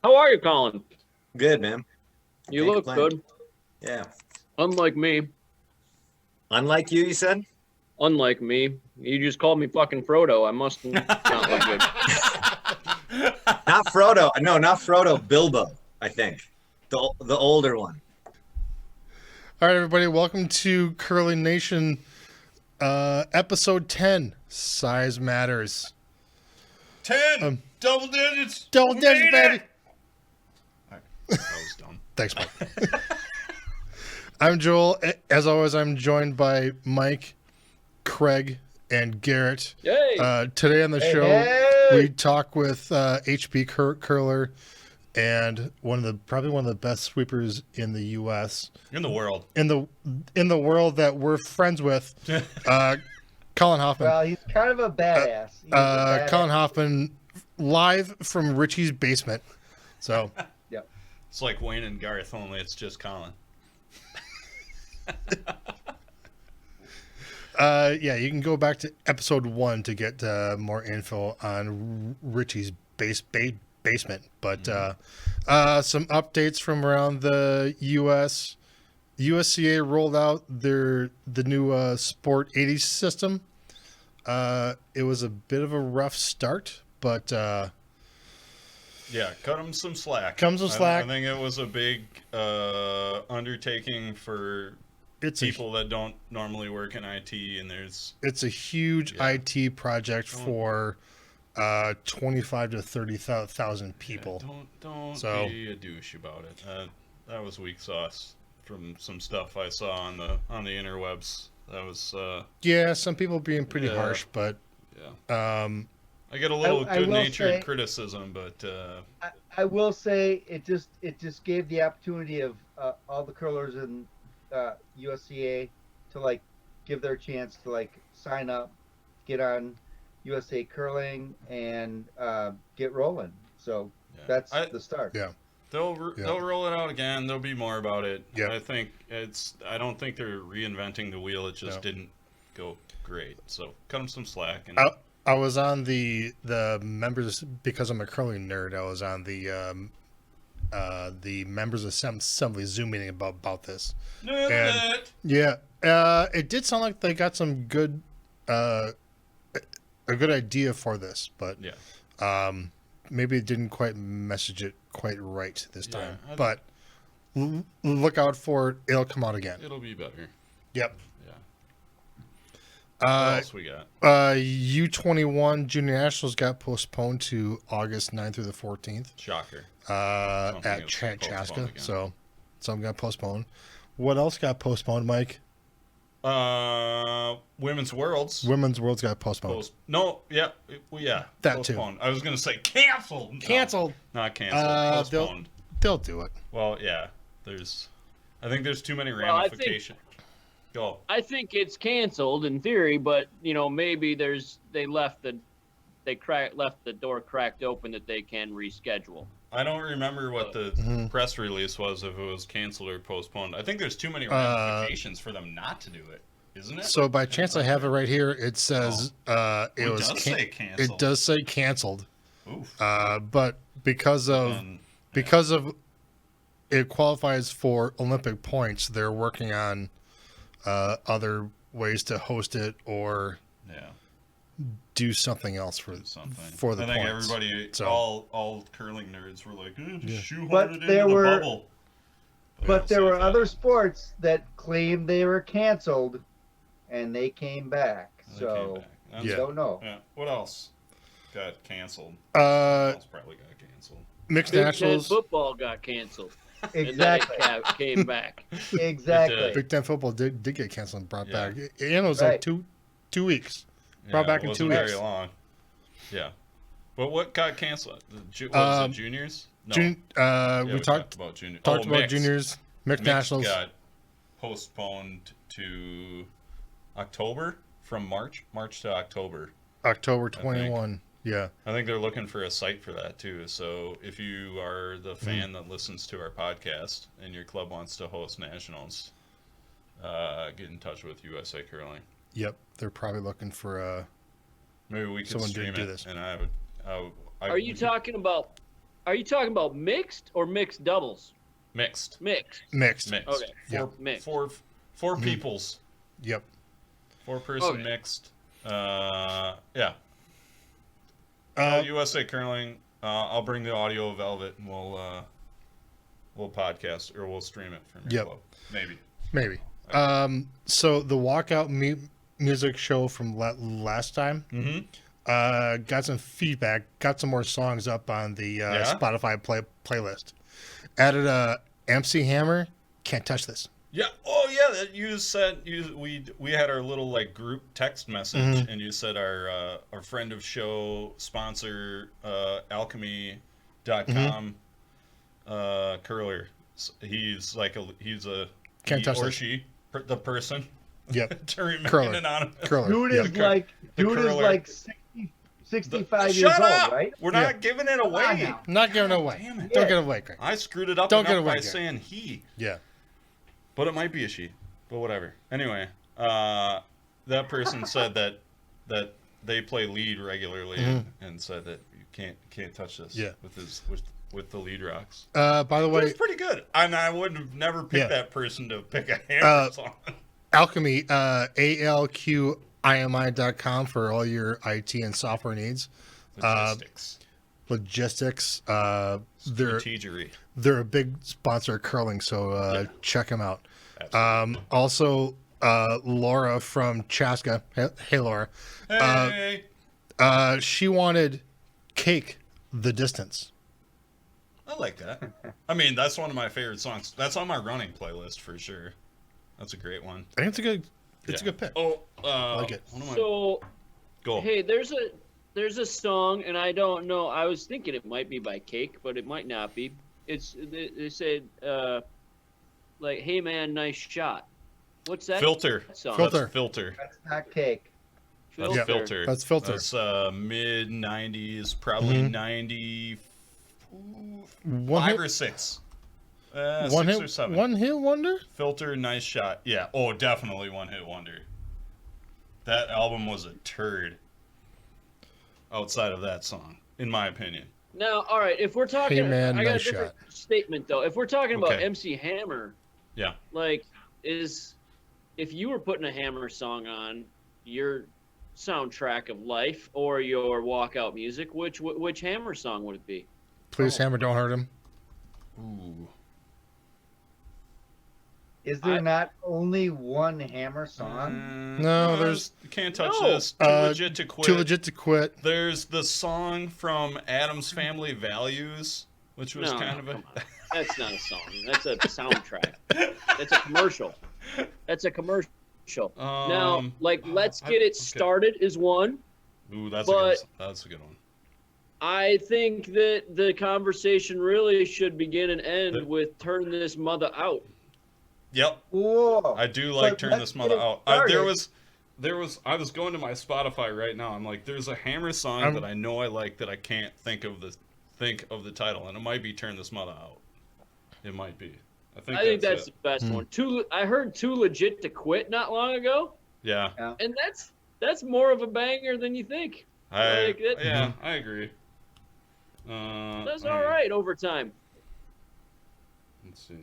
How are you, Colin? Good, man. You Can't look complain. good. Yeah. Unlike me. Unlike you said? Unlike me. You just called me fucking Frodo. I must not look good. Not Frodo. No, not Frodo. Bilbo, I think. The older one. All right, everybody, welcome to Curling Nation, episode 10, Size Matters. 10! Double digits! Double We digits, made baby! it! Alright, that was dumb. Thanks, Mike. I'm Joel. As always, I'm joined by Mike, Craig, and Garrett. Yay! Today on the show, hey! we talk with HB Curler and probably one of the best sweepers in the U.S. In the world. in the world that we're friends with, Colin Hofman. Well, he's kind of a badass. He's a badass. Colin Hofman, live from Richie's basement. So, Yep. It's like Wayne and Gareth, only it's just Colin. yeah, you can go back to episode 1 to get more info on Richie's basement. But some updates from around the U.S. USCA rolled out the new Sport 80 system. It was a bit of a rough start, but Yeah, cut him some slack. Cut him some slack. I think it was a big undertaking for people that don't normally work in IT, and it's a huge IT project for 25 to 30,000 people. Don't be a douche about it. That was weak sauce from some stuff I saw on the interwebs. That was yeah, some people being pretty harsh, but yeah. I get a little I will good-natured say- criticism, but I will say it just gave the opportunity of all the curlers in USCA to give their chance to sign up, get on USA Curling, and get rolling. So yeah. that's the start. yeah. They'll roll it out again. There'll be more about it. Yeah. I don't think they're reinventing the wheel. It just didn't go great. So cut them some slack. And I was on the members, because I'm a curling nerd. I was on the members assembly Zoom meeting about this. And, yeah, it did sound like they got some good a good idea for this, but yeah. Maybe it didn't quite message it quite right this time. But look out for it. It'll come out again. It'll be better. Yep. Yeah. What else we got? U21 Junior Nationals got postponed to August 9th through the 14th. Shocker. At Chaska. So some got postponed. What else got postponed, Mike? Women's Worlds. Women's Worlds got postponed. That postponed. Too. I was gonna say canceled. No, Canceled. not canceled. Postponed. They'll do it. Well, yeah. I think there's too many ramifications. Go. I think it's canceled in theory, but maybe they left the door cracked open that they can reschedule. I don't remember what the press release was, if it was canceled or postponed. I think there's too many ramifications for them not to do it, isn't it? So by chance I have it right here. It says it say canceled. It does say canceled. Oof. But because of it qualifies for Olympic points, they're working on other ways to host it or do something else for the points. I think everybody, all curling nerds, were like, shoehorn But it there into were- the bubble. But there were other sports that claimed they were canceled, and they came back. So I don't know. Yeah. What else got canceled? Uh, What else probably got canceled? Mixed Big Ten Nationals. football got canceled. Exactly. And then it came back. Exactly. Big Ten football did get canceled and brought back. And it was Right. like two weeks. Brought back it in wasn't 2 very weeks. long. Yeah. But what got canceled? Was it juniors? No. We talked about juniors. about mixed. juniors. Mixed Nationals. Got postponed to October, from March to October. October 21. Yeah. I think they're looking for a site for that too. So if you are the fan that listens to our podcast and your club wants to host nationals, get in touch with USA Curling. Yep. They're probably looking for Maybe we could someone stream do it, this. and I Are you talking about Are you talking about mixed or mixed doubles? Mixed. Mixed. Mixed. Okay. Yeah. Mixed. Four peoples. Yep. 4-person Okay. mixed. Yeah. Uh, USA Curling. I'll bring the audio of Velvet, and we'll podcast or we'll stream it from your Yep. club. Maybe. maybe. So the walkout music show from last time. Mm-hmm. Got some feedback. Got some more songs up on the Yeah? Spotify playlist. Added MC Hammer. Can't touch this. Yeah. Oh, yeah. That you said we had our little like group text message, and you said our friend of show sponsor alchemy.com curler. He's like Can't he touch or this. she the person. Yep. To remain Curler. anonymous. Curler. Dude Yep. is like curler. 65 years Shut old, up! right? We're not Yeah. giving it Come on away. now. Not giving it away. Damn it. Don't give it away, Craig. I screwed it up Don't enough get away, by Garrett. saying he. Yeah. But it might be a she. But whatever. Anyway, that person said that they play lead regularly and said that you can't touch this Yeah. with the lead rocks. By the But way, it's pretty good. And I would have never picked Yeah. that person to pick a Hammer song. Alchemy, ALQIMI.com for all your IT and software needs. Logistics. They're Strategery. a big sponsor of curling, so check them out. Absolutely. Also, Laura from Chaska. Hey, Laura. Hey! She wanted Cake the Distance. I like that. I mean, that's one of my favorite songs. That's on my running playlist for sure. That's a great one. I think it's a good pick. Oh, like it. What am I... So, Go. hey, there's a song, and I don't know. I was thinking it might be by Cake, but it might not be. They said like, "Hey man, nice shot." What's that Filter. song? Filter. That's Filter. That's not cake. That's Yeah. Filter. That's Filter. That's mid 90s, probably 95 One hit, or 6. one 6 hit, or 7. one hit wonder. Filter, nice shot. Yeah. Oh, definitely one hit wonder. That album was a turd. Outside of that song, in my opinion. Now, all right, if we're talking, Hey, man, I got nice a different statement though. If we're talking about Okay. MC Hammer, Yeah. like, if you were putting a Hammer song on your soundtrack of life or your walkout music, which Hammer song would it be? Please, Hammer, don't hurt him. Ooh. Is there not only one Hammer song? No, there's- You can't touch No. this. Too legit to quit. Too legit to quit. There's the song from Adam's Family Values, which was No, kind of a. come on. That's not a song. That's a soundtrack. That's a commercial. That's a commercial. Now, like, Let's Get It Started is one. Ooh, that's but- a good one. I think that the conversation really should begin and end with Turn This Mother Out. Yep, Whoa. I do like But Turn Let's This Get Mother It Out. Started. There was. I was going to my Spotify right now. I'm like, there's a Hammer song that I know I like that I can't think of the title, and it might be Turn This Mother Out. It might be. I think that's it. the best one. I heard Too Legit to Quit not long ago, Yeah, and that's more of a banger than you think. I agree. That's all right over time. Let's see.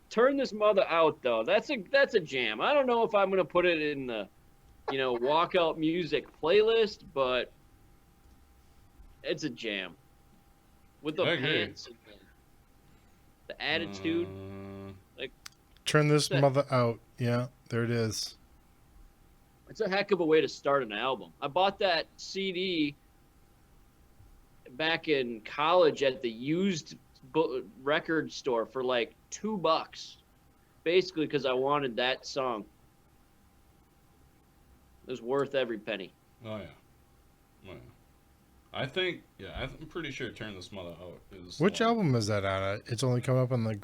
Turn This Mother Out though. That's a jam. I don't know if I'm gonna put it in the, walkout music playlist, but it's a jam. With the I agree. pants and the attitude. Turn this That- mother out. Yeah, there it is. It's a heck of a way to start an album. I bought that CD back in college at the used record store for like $2, basically because I wanted that song. It was worth every penny. Oh yeah. Oh, yeah. I think. Yeah, I'm pretty sure Turn This Mother Out is. Which one. album is that on? It's only come up on the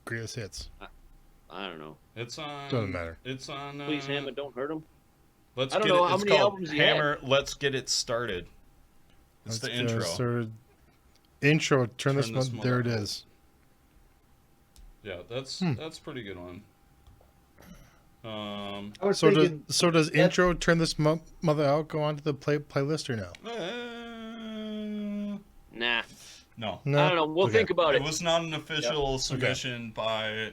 greatest hits. I don't know. It's on. Doesn't matter. It's on. Please, Hammer, don't hurt him. Let's I don't get know it. how It's many called albums he had. Hammer. Let's Get It Started. It's the intro. Intro. Turn this This mother. There it mother out. is. Yeah, that's pretty good one. I was So thinking, does intro Turn This Mother Out go onto the playlist or no? Nah. No. I don't know. We'll Okay. think about It it. was not an official submission by a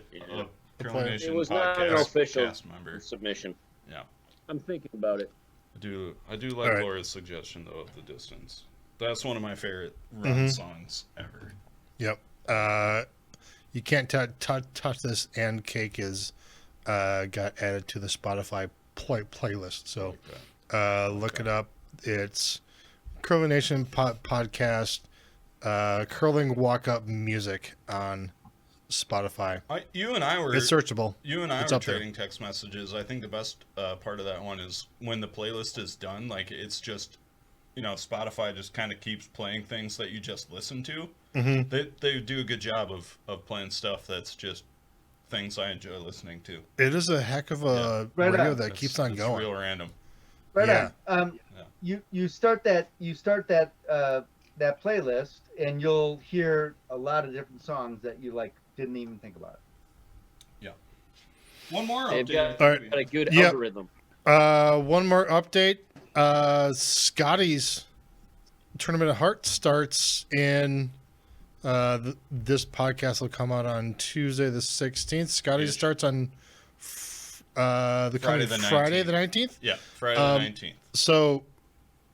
Curling It Nation was not an podcast official cast member. submission. Yeah. I'm thinking about it. I do like Alright. Laura's suggestion though of the distance. That's one of my favorite run songs ever. Yep. You can't touch this, and Cake is got added to the Spotify playlist. So look it up. It's Curling Nation podcast, curling walk up music on Spotify. You and I were It's searchable. You and I It's were up there. trading text messages. I think the best part of that one is when the playlist is done. Like it's just, Spotify just kind of keeps playing things that you just listened to. Mm-hmm. They do a good job of playing stuff that's just things I enjoy listening to. It is a heck of a Right radio on. that keeps on it's going. real random. Right Yeah. on. You start that that playlist, and you'll hear a lot of different songs that you didn't even think about. One more They've update. got, All right. got a good Yep. algorithm. One more update. Scotty's Tournament of Hearts starts in. This podcast will come out on Tuesday the 16th. Scotty's Ish. starts on the coming the Friday the 19th. Yeah, Friday the 19th. So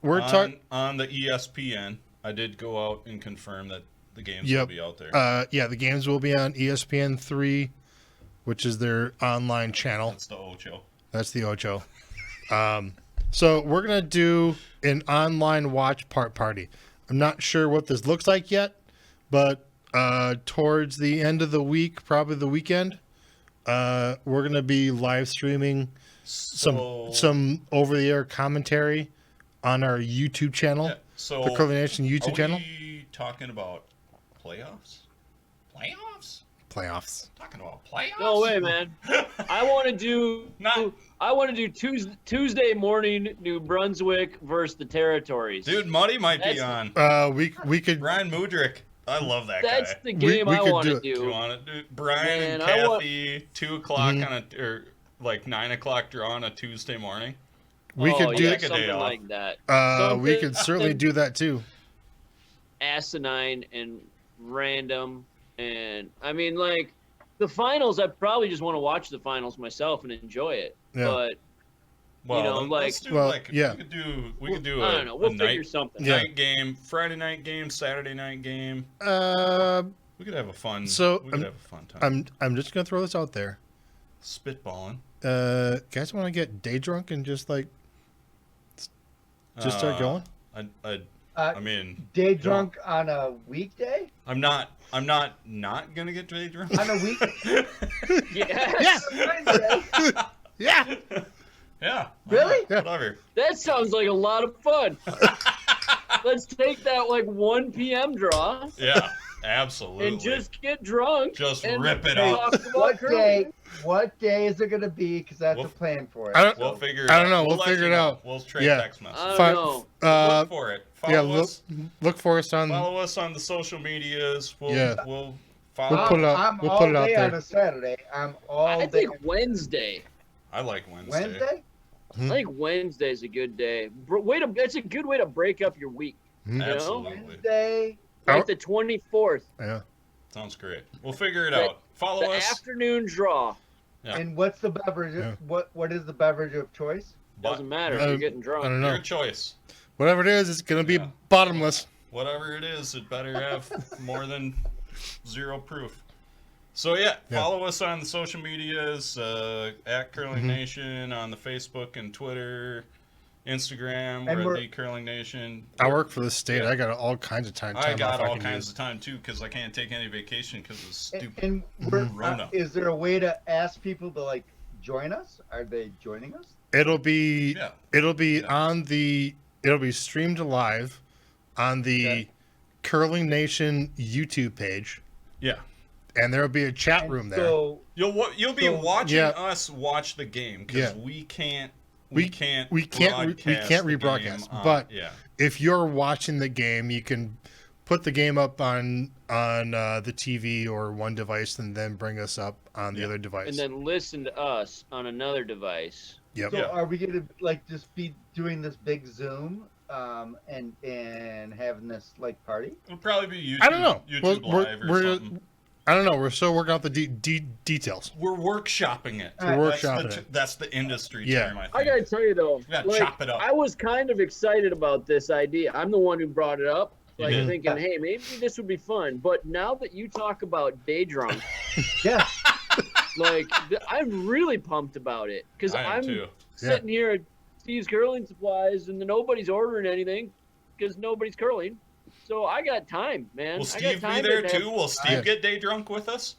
we're talking. On the ESPN. I did go out and confirm that the games will be out there. Yeah, the games will be on ESPN3, which is their online channel. That's the Ocho. That's the Ocho. So we're gonna do an online watch party. I'm not sure what this looks like yet, but towards the end of the week, probably the weekend, we're gonna be live streaming some over the air commentary on our YouTube channel, So the Curling Nation YouTube channel. Are we talking about playoffs? Playoffs. Talking about playoffs? No way, man. I want to do. Not- I want to do Tuesday morning, New Brunswick versus the Territories. Dude, Muddy might be That's- on. We could. Brian Mudrick. I love that That's guy. the game we I could want do to it. You do. want it, dude? Brian and Man, I want- Kathy, 2 o'clock on or 9 o'clock draw on a Tuesday morning. We Oh, could do yeah, Take a day something off. like that. We Something could certainly do that too. asinine and random, and I mean, the finals. I probably just want to watch the finals myself and enjoy it. Yeah. But Well, know, then like- let's do Well, we could do I a, don't know. We'll a figure night, something. Yeah. night game, Friday night game, Saturday night game. We could have a fun. So, we could have a fun time. I'm just gonna throw this out there. Spitballing. Guys, want to get day drunk and just start going? I mean, Day drunk on a weekday? I'm not gonna get day drunk. On a week? Yes. Yeah. Yeah. Really? Yeah. Whatever. That sounds like a lot of fun. Let's take that 1 p.m. draw Yeah. Absolutely. and just get drunk. Just and rip it talk up. about curling. What day is it going to be? Because I have We'll- to plan for it. I don't- We'll figure it I out. don't know. We'll let figure you it know. out. We'll trade Yeah. text messages. I Fi- don't know. Look for it. yeah, Follow us. look for us on. Follow us on the social medias. We'll Yeah. we'll We'll follow. put it up. I'm We'll all put it out day there. on a Saturday. I'm all I day. think Wednesday. I like Wednesday. Wednesday? I think Wednesday's a good day. It's a good way to break up your week. Hmm? You know? Absolutely. Wednesday? Like the 24th, Yeah. Sounds great. We'll figure it The- out. Follow the us. afternoon draw. Yeah. And what's the beverage? Yeah. What is the beverage of choice? But Doesn't matter if Uh, you're getting I drunk. don't your know. choice. Whatever it is, it's gonna be Yeah. bottomless. Whatever it is, it better have more than 0 proof. So yeah, Yeah. follow us on the social medias at Curling Mm-hmm. Nation on the Facebook and Twitter, Instagram. And We're we're- at the Curling Nation. I work for the state. Yeah. I got all kinds of time. I got off all can kinds use. of time too because I can't take any vacation because of stupid. And we're, Rona. is there a way to ask people to join us? Are they joining us? It'll be Yeah. it'll be Yeah. on the it'll be streamed live on the Okay. Curling Nation YouTube page, Yeah. and there'll be a chat And room there. So You'll be So- watching Yeah. us watch the game because Yeah. we can't We can't rebroadcast, the game but yeah. if you're watching the game, you can put the game up on the TV or one device, and then bring us up on the Yeah. other device. And then listen to us on another device. Yep. So Yeah. are we gonna just be doing this big Zoom and having this like party? It'll probably be YouTube. I don't know. YouTube Live or something. I don't know. We're still working out the details. We're workshopping it. We're workshopping it. That's the industry Yeah. term, I think. I gotta tell you though, We gotta like, chop it up. I was kind of excited about this idea. I'm the one who brought it up, You like did. thinking, hey, maybe this would be fun. But now that you talk about day drunk, Yeah. like I'm really pumped about it because I am I'm too. sitting here at Steve's Curling Supplies and nobody's ordering anything because nobody's curling. So I got time, man. Will I got Steve be time there to have- too? Will Steve get day drunk with us?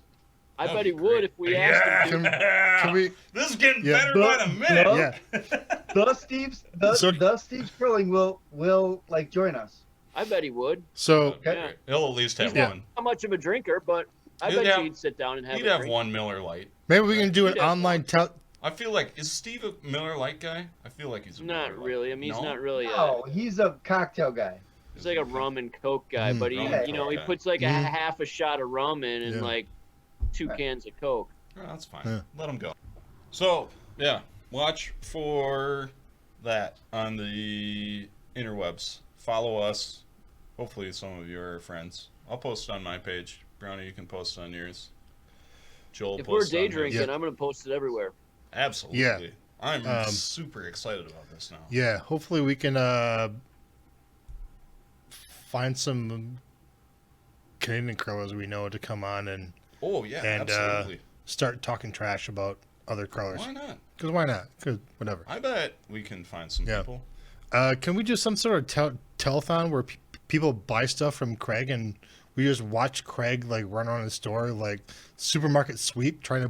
I That'd bet be he would great. if we asked him. Yeah. Can we? This is getting Yeah. better by the minute. Yeah. The Steve's Curling will like join us. I bet he would. So Yeah. He'll at least have He's not one. much of a drinker, but I He'd bet have- he'd sit down and have He'd a have drink. one Miller Lite. maybe we can do an He does online I feel like, is Steve a Miller Lite guy? I feel like he's a Miller Not Lite. really. I mean, he's No? not really. Oh, he's a cocktail guy. He's like a rum and coke guy, but he, Rum and you know, Coke he guy. puts like a Mhm. half a shot of rum in and Yeah. like 2 cans of coke. Oh, that's fine. Yeah. Let him go. So, yeah, watch for that on the interwebs. Follow us. Hopefully some of you are friends. I'll post on my page. Brownie, you can post on yours. Joel, If we're post day on his. drinking, Yeah. I'm gonna post it everywhere. Absolutely. Yeah. I'm super excited about this now. yeah, hopefully we can find some Canadian curlers we know to come on and Oh, yeah, And, absolutely. start talking trash about other curlers. Why not? Because why not? Because whatever. I bet we can find some Yeah. people. Can we do some sort of telethon where people buy stuff from Craig and we just watch Craig like run around the store like supermarket sweep trying to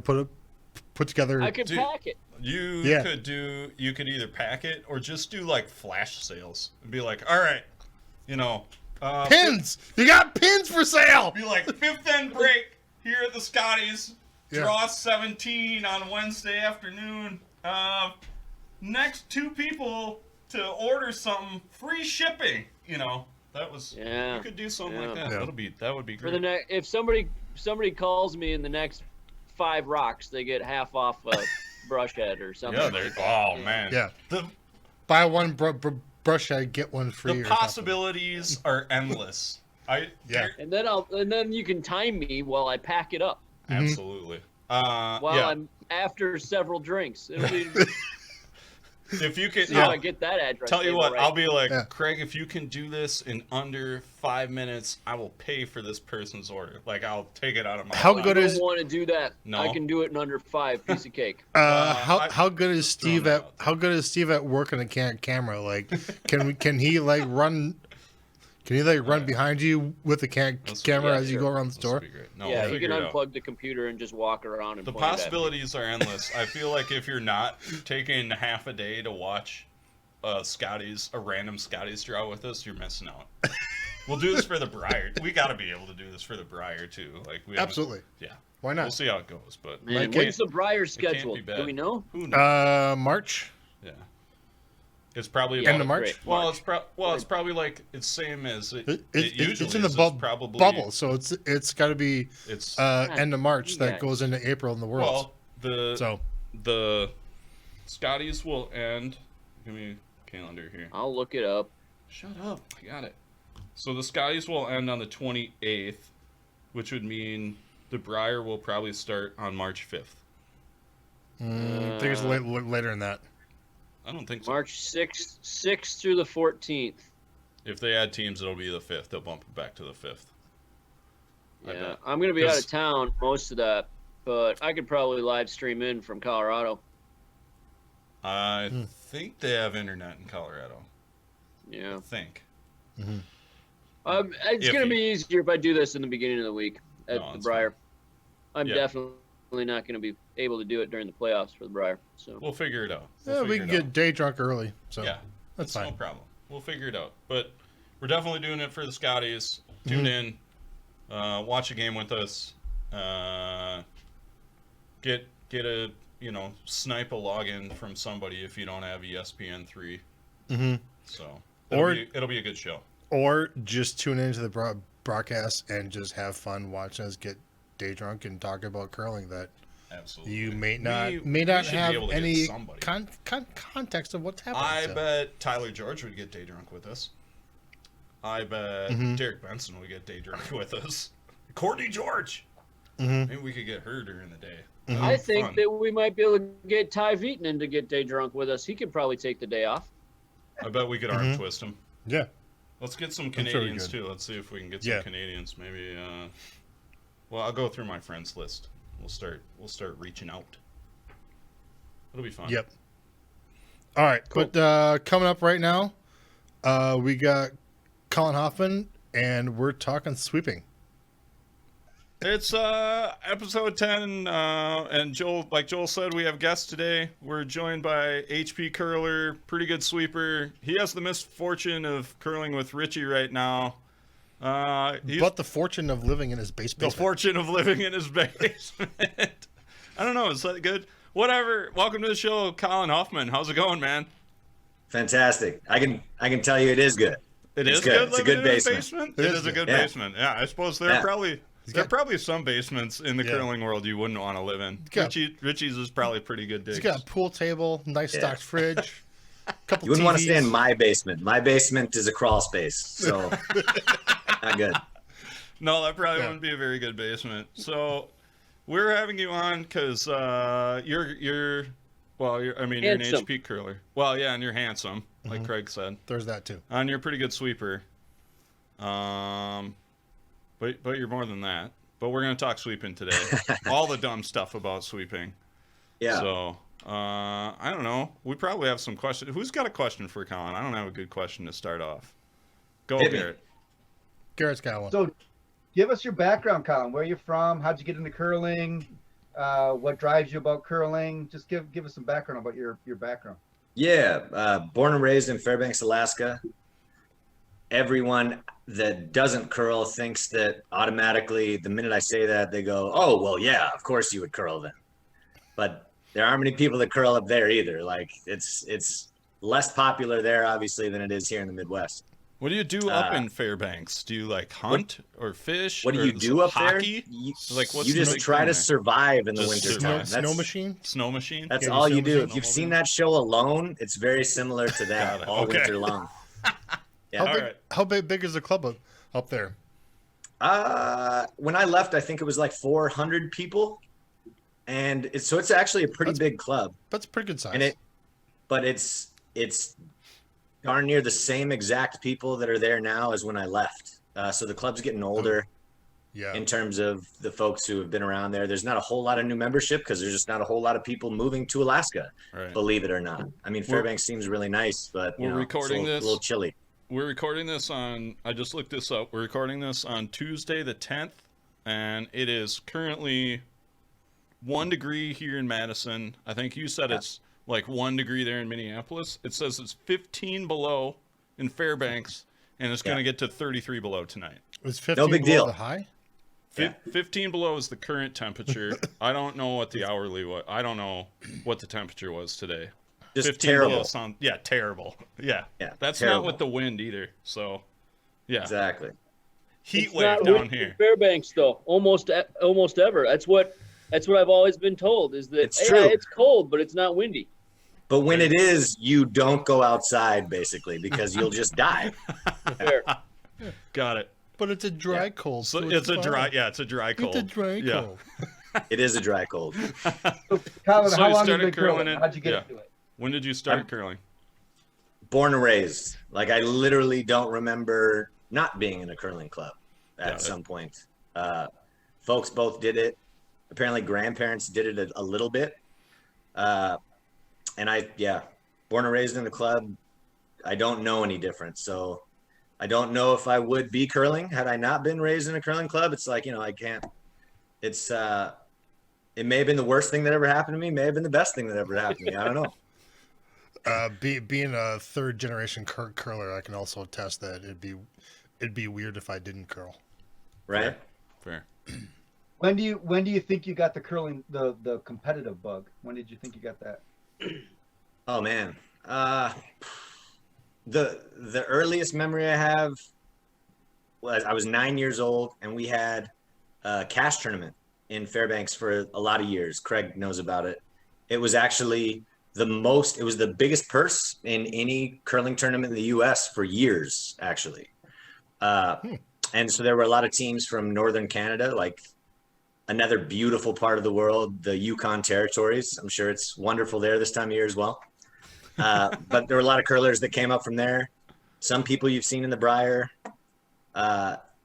put together? I could Dude. pack it. You Yeah. you could either pack it or just do like flash sales and be like, all right, you know, Pins. You got pins for sale. be like fifth end break here at the Scotties. Yeah. Draw 17 on Wednesday afternoon. Next 2 people to order something, free shipping. You know, that was Yeah. you could do something like Yeah. that. Yeah. That would be For great. the if somebody calls me in the next 5 rocks, they get half off a brush head or something. Yeah, there. like that. Oh man. Yeah. The Buy one brush head, get one free. the or something. possibilities are endless. Yeah. And then you can time me while I pack it up Absolutely. while Yeah. I'm after several drinks. It'll be, If you can, see how I get that address. tell you label what, right. I'll be like, Yeah. Craig, if you can do this in under 5 minutes, I will pay for this person's order. Like, I'll take it out of my How pocket. good I is- don't want to do that. No? I can do it in under 5 piece of cake. How good is throwing Steve that at out there. how good is Steve at working a camera? Like, can he like run? Can he like run behind you with the camera Yeah, as you sure. go around the This store? would be great. No, Yeah, we'll you can figure it out. unplug the computer and just walk around and The point it at me. possibilities are endless. I feel like if you're not taking half a day to watch a random Scotties draw with us, you're missing out. We'll do this for the Briar. We got to be able to do this for the Briar too. Like we haven't- Absolutely. Yeah. Why We'll not? see how it goes, but Man, Like when's it- the Briar can't be schedule? bad. Do we know? who knows? March. Yeah. It's probably End about, of March? Great. Well, it's probably like it's same as it usually It's in the is. bubble, Probably so it's got to be It's end of March you that guys. goes into April in the world. well So the Scotties will end. Give me a calendar here. I'll look it up. Shut up. I got it. So the Scotties will end on the 28th, which would mean the Briar will probably start on March 5th. I think it's later than that. I don't think so. March 6th through the 14th. If they add teams, it'll be the 5th. They'll bump it back to the 5th. I Yeah, bet. I'm gonna be out 'Cause- of town most of that, but I could probably live stream in from Colorado. I think they have internet in Colorado. Yeah, I think. it's If gonna you- be easier if I do this in the beginning of the week at No, the it's Briar. I'm Yeah. definitely not gonna be able to do it during the playoffs for the Briar. So We'll figure it out. Yeah, we figure can it get out. day drunk early, so Yeah, that's no fine. problem. We'll figure it out. But we're definitely doing it for the Scotties. Tune in, watch a game with us, get a snipe a login from somebody if you don't have ESPN3. So it'll be a good show. Or just tune into the broadcast and just have fun watching us get day drunk and talk about curling that Absolutely. You may We not should be have able to get any somebody. context of what's happening. I so. bet Tyler George would get day drunk with us. I bet Mhm. Derek Benson would get day drunk with us. Courtney George. Mhm. Maybe we could get her during the day. Mhm. I That'd be think fun. that we might be able to get Ty Veetman to get day drunk with us. He could probably take the day off. I bet we could arm Mhm. twist him. Yeah. Let's get some That's really Canadians good. too. Let's see if we can get some Yeah. Canadians. Maybe. Well, I'll go through my friends list. We'll start reaching out. It'll be fun. Yep. All right, Cool. but coming up right now, we got Colin Hofman, and we're talking sweeping. It's episode 10, and Joel, like Joel said, we have guests today. We're joined by HP curler, pretty good sweeper. He has the misfortune of curling with Richie right now. But the fortune of living in his basement. The fortune of living in his basement. I don't know, is that good? Whatever. Welcome to the show, Colin Hofman. How's it going, man? Fantastic. I can tell you it is good. It It's is good. good It's a living good in his basement. basement? It It is is a good. good Yeah. basement. Yeah, I suppose there are Yeah. probably some basements in the Yeah. curling world you wouldn't want to live in. got- Richie's is probably pretty good digs. He's got a pool table, nice Yeah. stocked fridge, couple You wouldn't want to stay in TVs. my basement. My basement is a crawl space, so not good. No, that probably Yeah. wouldn't be a very good basement. So we're having you on because you're an Handsome. HP curler. Well, yeah, and you're handsome, like Mhm. Craig said, There's that too. and you're a pretty good sweeper. But you're more than that. But we're gonna talk sweeping today. All the dumb stuff about sweeping. Yeah. So I don't know. We probably have some questions. Who's got a question for Colin? I don't have a good question to start off. Go, Hit me. Garrett. Garrett's got one. So, give us your background, Colin. Where you're from? How'd you get into curling? What drives you about curling? Just give us some background about your background. Yeah, born and raised in Fairbanks, Alaska. Everyone that doesn't curl thinks that automatically, the minute I say that, they go, "Oh, well, yeah, of course you would curl then." But there aren't many people that curl up there either. Like it's less popular there, obviously, than it is here in the Midwest. What do you do up in Fairbanks? Do you like hunt or fish? What do or you do up hockey? there? You, Like, what's you the just big try thing to there? survive in the Just winter survive. time. Snow machine? Snow machine? That's Yeah, all you you do. snowmobile. If you've seen that show Alone, it's very similar to Got that it. all Okay. winter long. Yeah. How big, Alright. how big is the club up there? When I left, I think it was like 400 people, and it's actually a pretty That's- big club, That's a pretty good size. and it's darn near the same exact people that are there now as when I left. So the club's getting older yeah. in terms of the folks who have been around there. There's not a whole lot of new membership because there's just not a whole lot of people moving to Alaska, Right. believe it or not. I mean, Fairbanks seems really nice, but we're recording it's a this. little chilly. We're recording this on, I just looked this up. We're recording this on Tuesday the 10th, and it is currently 1 degree here in Madison. I think you said it's like 1 degree there in Minneapolis. It says it's 15 below in Fairbanks, and it's going to get to 33 below tonight. Is 15 big below deal. the high? Yeah. 15 below is the current temperature. I don't know what the hourly was. I don't know what the temperature was today. Just 15 terrible. below sound, yeah, terrible. Yeah. Yeah, That's terrible. not with the wind either. So, yeah. Exactly. Heat It's wave not down windy in here. Fairbanks, though. Almost ever. That's what I've always been told. Is that It's true. it's cold, but it's not windy. But when it is, you don't go outside basically because you'll just die. Fair. Got it. But it's a dry Yeah. cold. So So it's a fine. dry, yeah, it's a dry cold. It's a dry Yeah. cold. It is a dry cold. Colin, So how you long have you started been curling? curling it? How'd you get Yeah. into it? When did you start I'm- curling? Born and raised. Like I literally don't remember not being in a curling club Got at it. some point. Folks both did it. Apparently grandparents did it a little bit. And born and raised in the club. I don't know any different. So I don't know if I would be curling had I not been raised in a curling club. It's like, I can't, it's, it may have been the worst thing that ever happened to me. May have been the best thing that ever happened to me. I don't know. Being a third generation curler, I can also attest that it'd be weird if I didn't curl. Right. Fair. When do you think you got the curling the competitive bug? When did you think you got that? Oh man. The earliest memory I have was I was 9 years old and we had a cash tournament in Fairbanks for a lot of years. Craig knows about it. It was actually it was the biggest purse in any curling tournament in the US for years, actually. And so there were a lot of teams from Northern Canada, like another beautiful part of the world, the Yukon Territories. I'm sure it's wonderful there this time of year as well. But there were a lot of curlers that came up from there. Some people you've seen in the Briar.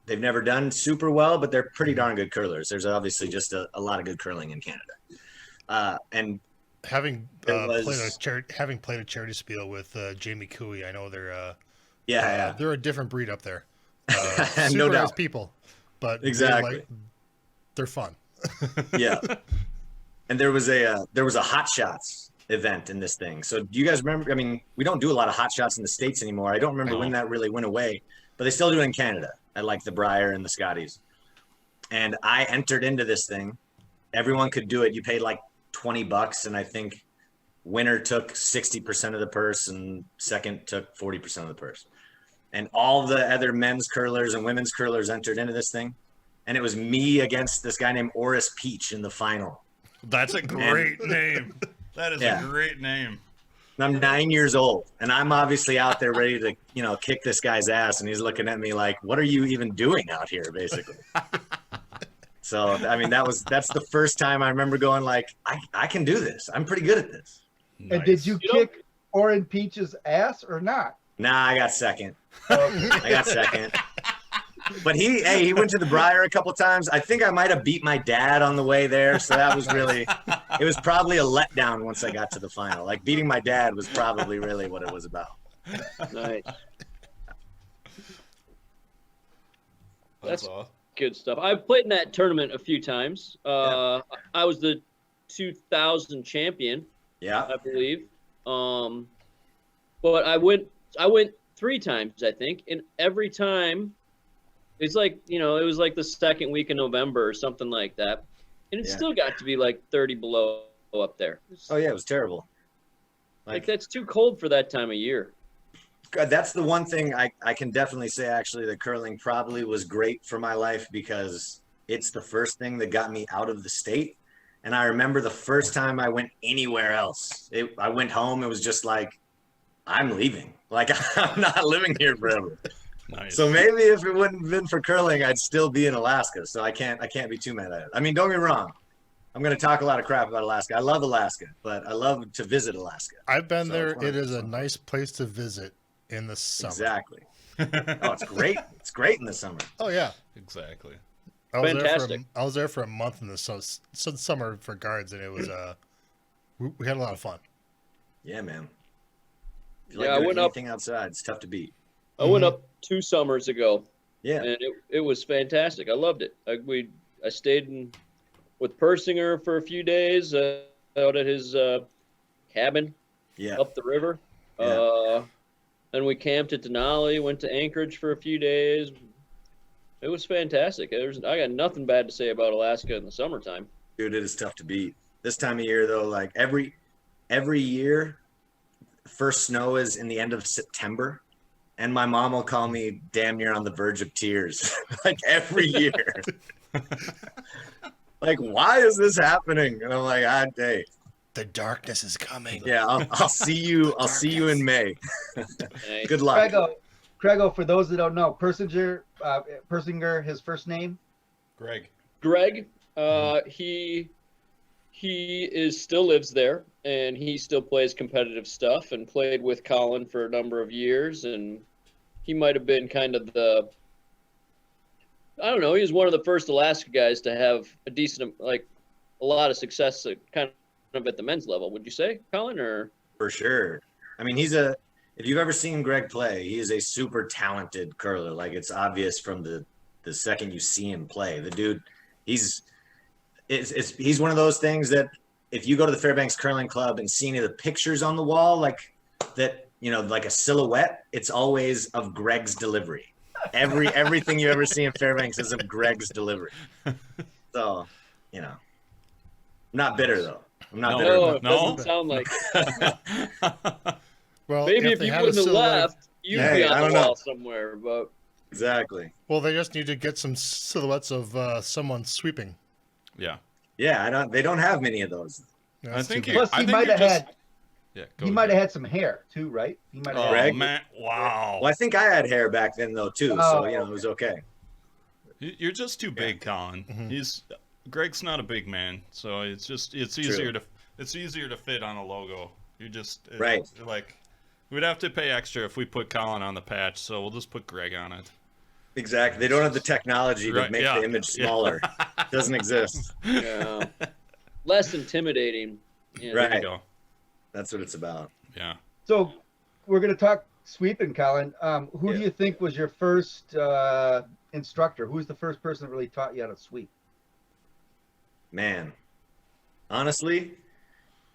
They've never done super well, but they're pretty darn good curlers. There's obviously just a lot of good curling in Canada. And having played a charity spiel with Jamie Cooey, I know they're they're a different breed up there. Super No doubt. nice people, but exactly, they're fun. Yeah. And there was a hot shots event in this thing. So do you guys remember? I mean, we don't do a lot of hot shots in the States anymore. I don't remember when that really went away, but they still do it in Canada at like the Briar and the Scotties. And I entered into this thing. Everyone could do it. You paid like $20, and I think winner took 60% of the purse and second took 40% of the purse. And all the other men's curlers and women's curlers entered into this thing. And it was me against this guy named Oris Peach in the final. That's a great name. That is a great name. And I'm 9 years old, and I'm obviously out there ready to, kick this guy's ass. And he's looking at me like, what are you even doing out here, basically? So, I mean, that's the first time I remember going like, I can do this. I'm pretty good at this. Nice. And did you kick Orin Peach's ass or not? Nah, I got second. But he went to the Briar a couple times. I think I might have beat my dad on the way there. So that was it was probably a letdown once I got to the final. Like beating my dad was probably really what it was about. Nice. That's awesome. Good stuff. I've played in that tournament a few times. I was the 2000 champion. Yeah. I believe. But I went 3 times, I think. And every time, it's like, it was like the second week in November or something like that. And it still got to be like 30 below up there. Oh, yeah, it was terrible. Like that's too cold for that time of year. That's the one thing I can definitely say, actually, that curling probably was great for my life because it's the first thing that got me out of the state. And I remember the first time I went anywhere else, I went home. It was just like, I'm leaving. Like, I'm not living here forever. Nice. So maybe if it wouldn't have been for curling, I'd still be in Alaska. So I can't be too mad at it. I mean, don't get me wrong. I'm going to talk a lot of crap about Alaska. I love Alaska, but I love to visit Alaska. I've been there. It is a nice place to visit in the summer. Exactly. Oh, it's great. It's great in the summer. Oh, yeah. Exactly. Fantastic. I was there for a month in the summer for guards, and it was we had a lot of fun. Yeah, man. If you I went anything outside, it's tough to beat. I went up 2 summers ago. Yeah. And it was fantastic. I loved it. I stayed with Persinger for a few days out at his cabin up the river. Yeah. Then we camped at Denali, went to Anchorage for a few days. It was fantastic. I got nothing bad to say about Alaska in the summertime. Dude, it is tough to beat. This time of year, though, like every year, first snow is in the end of September. And my mom will call me damn near on the verge of tears, like every year. Like, why is this happening? And I'm like, hey. The darkness is coming. Yeah, I'll see you. I'll see you in May. Good luck. Craigo, for those that don't know, Persinger, his first name? Greg. He still lives there, and he still plays competitive stuff and played with Colin for a number of years, and he might have been kind of I don't know, he was one of the first Alaska guys to have a decent, like a lot of success kind of at the men's level, would you say, Colin? Or For sure. I mean, if you've ever seen Greg play, he is a super talented curler. Like, it's obvious from the second you see him play. The dude, he's one of those things that if you go to the Fairbanks Curling Club and see any of the pictures on the wall, like that, like a silhouette, it's always of Greg's delivery. Everything you ever see in Fairbanks is of Greg's delivery. So, I'm not bitter though. I'm not bitter. No, it doesn't sound like it. Well, maybe if you wouldn't have left, you'd be on the wall somewhere. But exactly. Well, they just need to get some silhouettes of someone sweeping Yeah. Yeah, they don't have many of those. Yeah, I that's think too you- bad. Plus, he think might you're have just- had Yeah. he might have had some hair too, right? He might have. Oh Greg? man! Wow. Well, I think I had hair back then though too, so it was okay. You're just too big, Colin. Mm-hmm. Greg's not a big man, so it's easier to fit on a logo. Right. Like, we'd have to pay extra if we put Colin on the patch, so we'll just put Greg on it. Exactly. They don't have the technology to Right, make yeah. the image smaller. It doesn't exist. Yeah. Less intimidating. Yeah. Right. There you go. That's what it's about. Yeah. So we're going to talk sweeping, Colin. Who do you think was your first instructor? Who's the first person that really taught you how to sweep? Man, honestly,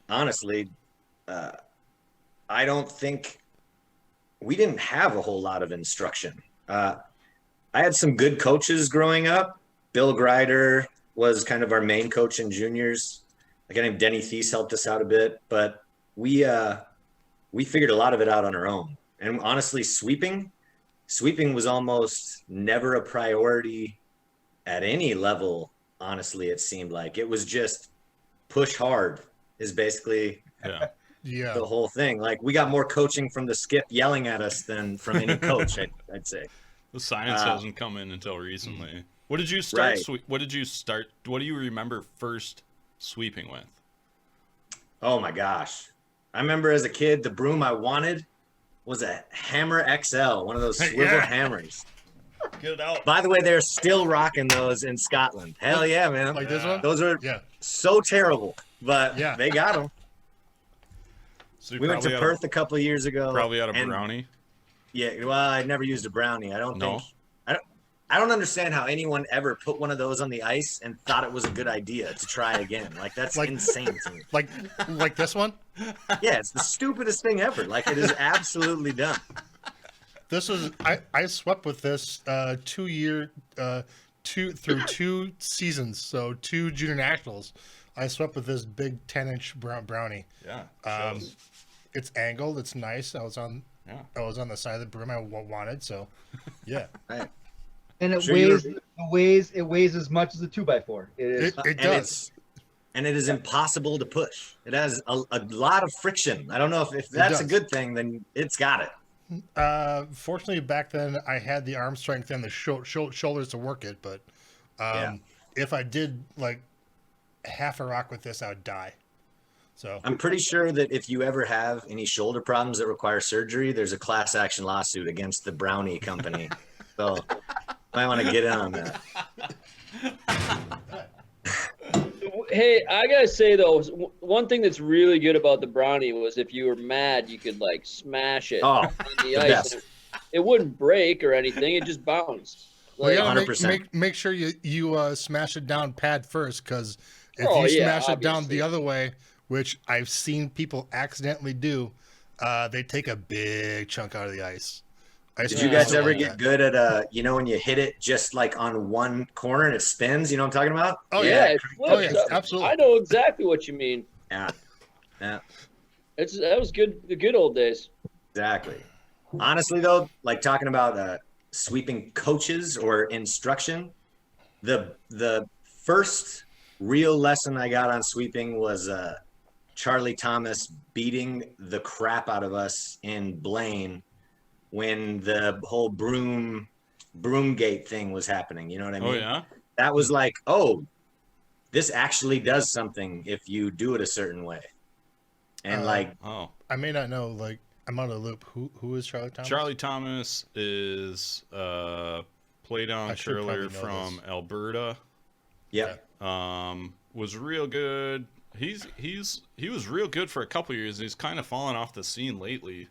I don't think we didn't have a whole lot of instruction. I had some good coaches growing up. Bill Grider was kind of our main coach in juniors. A guy named Denny Thies helped us out a bit, but we figured a lot of it out on our own. And honestly, sweeping was almost never a priority at any level. Honestly, it seemed like it was just push hard is basically Yeah. the whole thing. Like, we got more coaching from the skip yelling at us than from any coach, I'd say. The science hasn't come in until recently. What did you start? Right. What did you start? What do you remember first sweeping with? Oh my gosh. I remember as a kid, the broom I wanted was a Hammer XL, one of those swivel hammers. Get it out. By the way, they're still rocking those in Scotland. Hell yeah, man. Like this one? Those are so terrible, but they got them. So you We went to probably Perth a couple of years ago. Probably out of and- brownie. Yeah, well, I never used a brownie. I don't understand how anyone ever put one of those on the ice and thought it was a good idea to try again. Like, that's insane to me. Like this one? Yeah, it's the stupidest thing ever. Like, it is absolutely dumb. This was I swept with this 2 year through 2 seasons, so 2 junior nationals. I swept with this big 10-inch brownie. Yeah. It's angled. It's nice. I was on the side of the broom I wanted. So, yeah. Right. And it Sure weighs as much as a 2x4. It is. It does. And it is impossible to push. It has a lot of friction. I don't know if that's a good thing, then it's got it. Fortunately, back then I had the arm strength and the shoulders to work it. But if I did like half a rock with this, I would die. So I'm pretty sure that if you ever have any shoulder problems that require surgery, there's a class action lawsuit against the Brownie company. So I want to get in on that. Hey, I gotta say though, one thing that's really good about the brownie was if you were mad, you could like smash it on the ice. Best. And it wouldn't break or anything; it just bounced. well, you gotta 100%. make sure you smash it down pad first, because if Oh, you yeah, smash it down obviously. the other way, which I've seen people accidentally do, they take a big chunk out of the ice. Did you guys ever get good at when you hit it just like on one corner and it spins? You know what I'm talking about? Oh Yeah, yeah, it flips. absolutely. I know exactly what you mean. Yeah. That was good. The good old days. Exactly. Honestly, though, like talking about sweeping coaches or instruction, the first real lesson I got on sweeping was Charlie Thomas beating the crap out of us in Blaine when the whole broomgate thing was happening. You know what I mean? Oh yeah. That was like, this actually does something if you do it a certain way. And I may not know. Like, I'm out of the loop. Who is Charlie Thomas? Charlie Thomas is playdown curler from Alberta. Yep. Was real good. He was real good for a couple years. He's kind of fallen off the scene lately.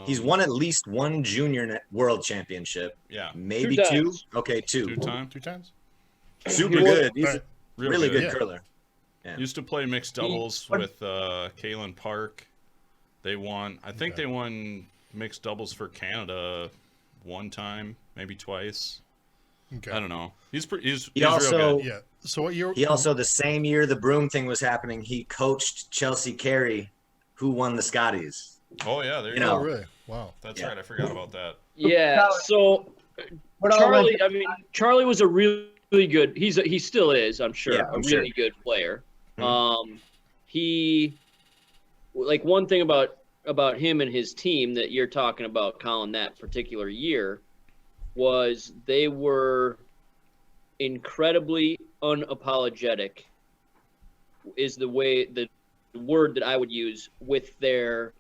He's won at least one junior world championship. Yeah. Maybe 2 two. times. Okay, 2. 2 times. 2 times. Super He won- good. He's a really good Yeah. curler. Yeah. Used to play mixed doubles with Kalen Park. They won. I think they won mixed doubles for Canada one time, maybe twice. Okay. I don't know. He's he's also- real good. Yeah. So what year? He also, the same year the broom thing was happening, he coached Chelsea Carey, who won the Scotties. Oh yeah, there you You know, Oh, go. really? Wow. That's Yeah. right. I forgot about that. Yeah. So What Charlie, I mean, Charlie was a really really good. He still is, I'm sure, Yeah, a I'm really sure. good player. Mhm. He, like, one thing about him and his team that you're talking about, Colin, that particular year, was they were incredibly unapologetic, is the word that I would use, with their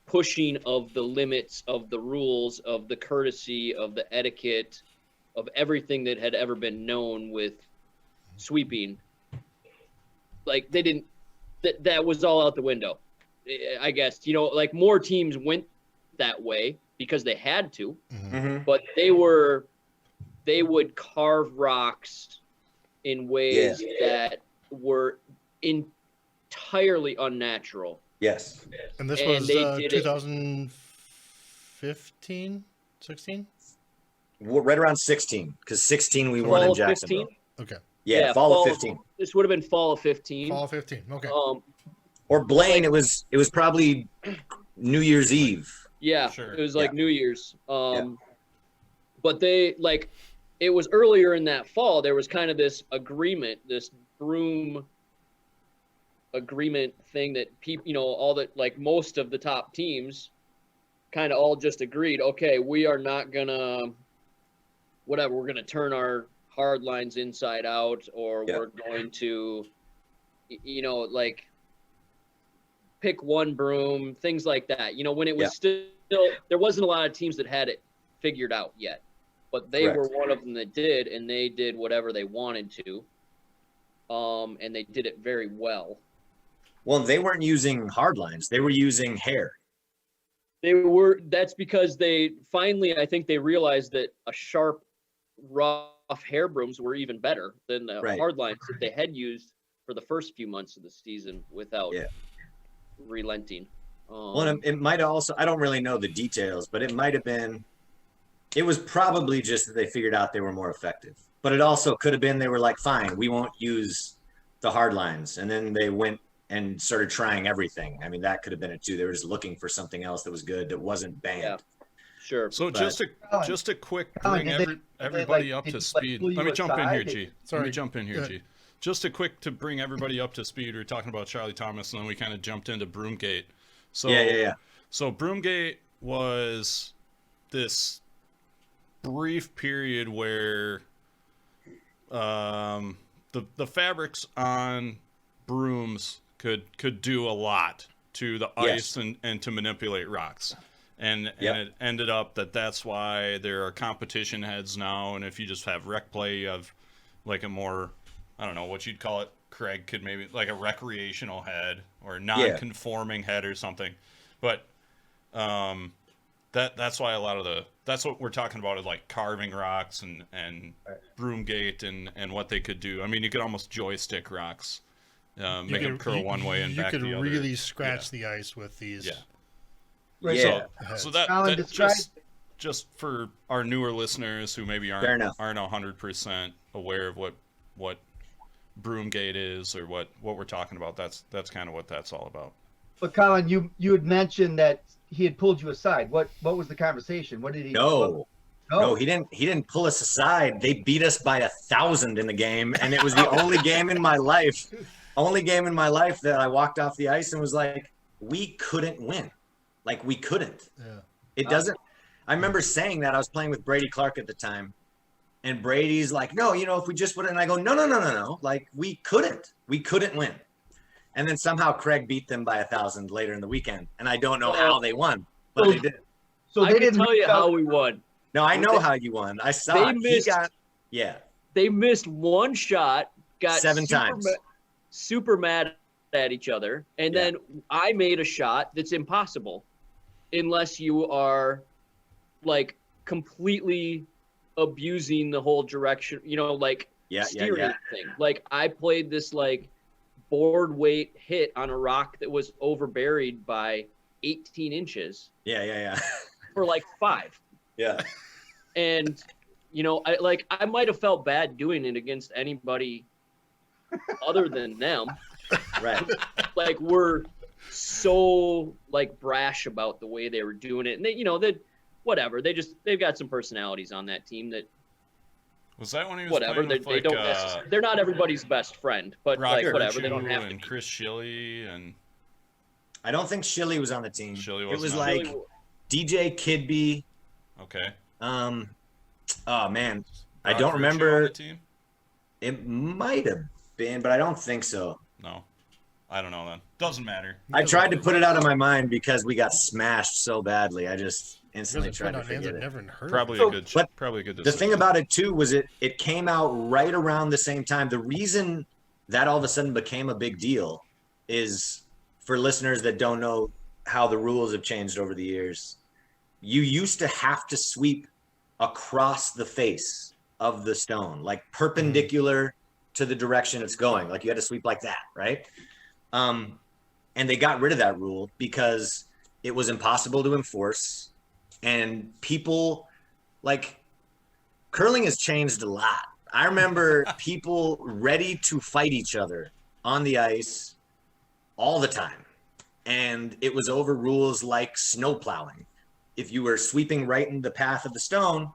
pushing of the limits of the rules, of the courtesy, of the etiquette, of everything that had ever been known with sweeping. Like, they didn't, that was all out the window, I guess. You know, like, more teams went that way because they had to, Mhm. but they would carve rocks in ways that were entirely unnatural. Yes. And this And was they did it. 2015, 16? Right around 16, because 16 we won Fall in of 15? Jacksonville. Okay. Yeah, fall of 15. This would have been fall of 15. Fall 15. Okay. Or Blaine, Like- it was probably New Year's Eve. Yeah, Sure. it was like Yeah. New Year's. Yeah. But they, like, it was earlier in that fall, there was kind of this agreement, this broom agreement thing that people, you know, all that, like, most of the top teams kind of all just agreed, okay, we are not gonna, whatever, we're gonna turn our hard lines inside out, or Yeah. we're going to, you know, like, pick one broom, things like that. You know, when it was still, there wasn't a lot of teams that had it figured out yet, but they Correct. were one of them that did, and they did whatever they wanted to. And they did it very well. Well, they weren't using hard lines. They were using hair. That's because they finally, I think they realized that a sharp, rough hair brooms were even better than the Right. hard lines that they had used for the first few months of the season without relenting. Well, and it might also, I don't really know the details, but it might have been, it was probably just that they figured out they were more effective. But it also could have been they were like, fine, we won't use the hard lines. And then they went and started trying everything. I mean, that could have been it too. They were just looking for something else that was good that wasn't banned. Yeah. Sure. So But- just a quick Colin, bring did they- everybody like, up did to they, like, speed. pull Let you me jump in here, aside? G. Let Sorry. me jump in here, Go G. Just a quick to bring everybody up to speed. We were talking about Charlie Thomas, and then we kind of jumped into Broomgate. So Yeah. So Broomgate was this brief period where the fabrics on brooms could do a lot to the ice and to manipulate rocks. And it ended up that's why there are competition heads now, and if you just have rec play, you have like a more, I don't know what you'd call it, Craig could maybe, like a recreational head or non-conforming head or something. But that's why a lot of that's what we're talking about is like carving rocks and Broomgate and what they could do. I mean, you could almost joystick rocks, make them curl one way and back the other. You could really scratch the ice with these. Yeah. Right. Yeah. So Colin, that describe- just for our newer listeners who maybe Fair aren't enough. 100% aware of what Broomgate is or what we're talking about, that's kind of what that's all about. But Colin, you had mentioned that he had pulled you aside. What was the conversation? What did he? No, No. he didn't pull us aside. They beat us by 1,000 in the game, and it was the only game in my life that I walked off the ice and was like, we couldn't win. Like, we couldn't. Yeah. It doesn't. I remember saying that. I was playing with Brady Clark at the time, and Brady's like, no, if we just would, and I go, no. Like, we couldn't win. And then somehow Craig beat them by 1,000 later in the weekend, and I don't know how they won, but they did. So I they can didn't tell you reach out- how we won. No, I know how you won. I saw it. They missed one shot, got 7 times. super mad at each other, and then I made a shot that's impossible unless you are like completely abusing the whole direction, like steering thing. Like, I played this like board weight hit on a rock that was overburied by 18 inches Yeah. for like 5. Yeah. And I might have felt bad doing it against anybody other than them. Right. Like, we're so like brash about the way they were doing it, and they whatever, they've got some personalities on that team that Was that when he was whatever. playing They with, don't. like, They're not everybody's best friend, but Rocky like whatever. They don't Virtue have to and be. Chris Shilley and I don't think Shilley was on the team. Shilley It was wasn't on like Really- DJ Kidby. okay. Oh man, I Rock don't Virtue on remember. the team? It might have been, but I don't think so. No, I don't know then. Doesn't matter. I tried to put it out of my mind because we got smashed so badly. I just You instantly guys tried are to putting out names forget I've it. never even heard of. Probably So, a good. but Probably a good. The Decision. thing about it too was it came out right around the same time. The reason that all of a sudden became a big deal is, for listeners that don't know how the rules have changed over the years, you used to have to sweep across the face of the stone, like perpendicular to the direction it's going. Like you had to sweep like that, right? And they got rid of that rule because it was impossible to enforce, and people, like, curling has changed a lot. I remember people ready to fight each other on the ice all the time. And it was over rules like snow plowing. If you were sweeping right in the path of the stone,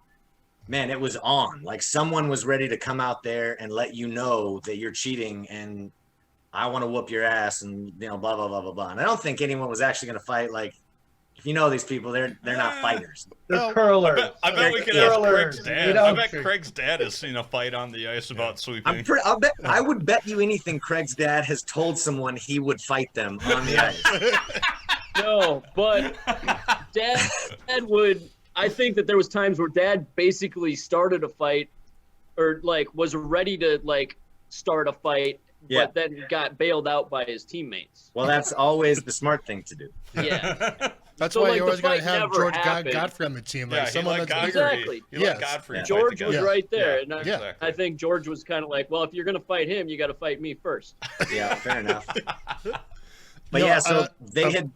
man, it was on. Like someone was ready to come out there and let you know that you're cheating and I want to whoop your ass and, you know, blah, blah, blah, blah, blah. And I don't think anyone was actually going to fight. Like, if you know these people, they're not fighters. They're Well, curlers. I bet we could They're ask curlers. Craig's dad. You know? I bet Craig's dad has seen a fight on the ice about sweeping. I would bet you anything Craig's dad has told someone he would fight them on the ice. No, but Dad would. I think that there was times where Dad basically started a fight, or like was ready to like start a fight, Yeah. but then got bailed out by his teammates. Well, that's always the smart thing to do. Yeah, That's So, why like, you the always got to fight have never George happened. Godfrey on the team. Like Yeah, he someone let that's Godfrey. bigger. Exactly. He Yes. let Godfrey Yeah. fight George the was guy. right there, Yeah, and Yeah. exactly. I think George was kind of like, well, if you're gonna fight him, you got to fight me first. Yeah, fair enough. But No, yeah, so they had,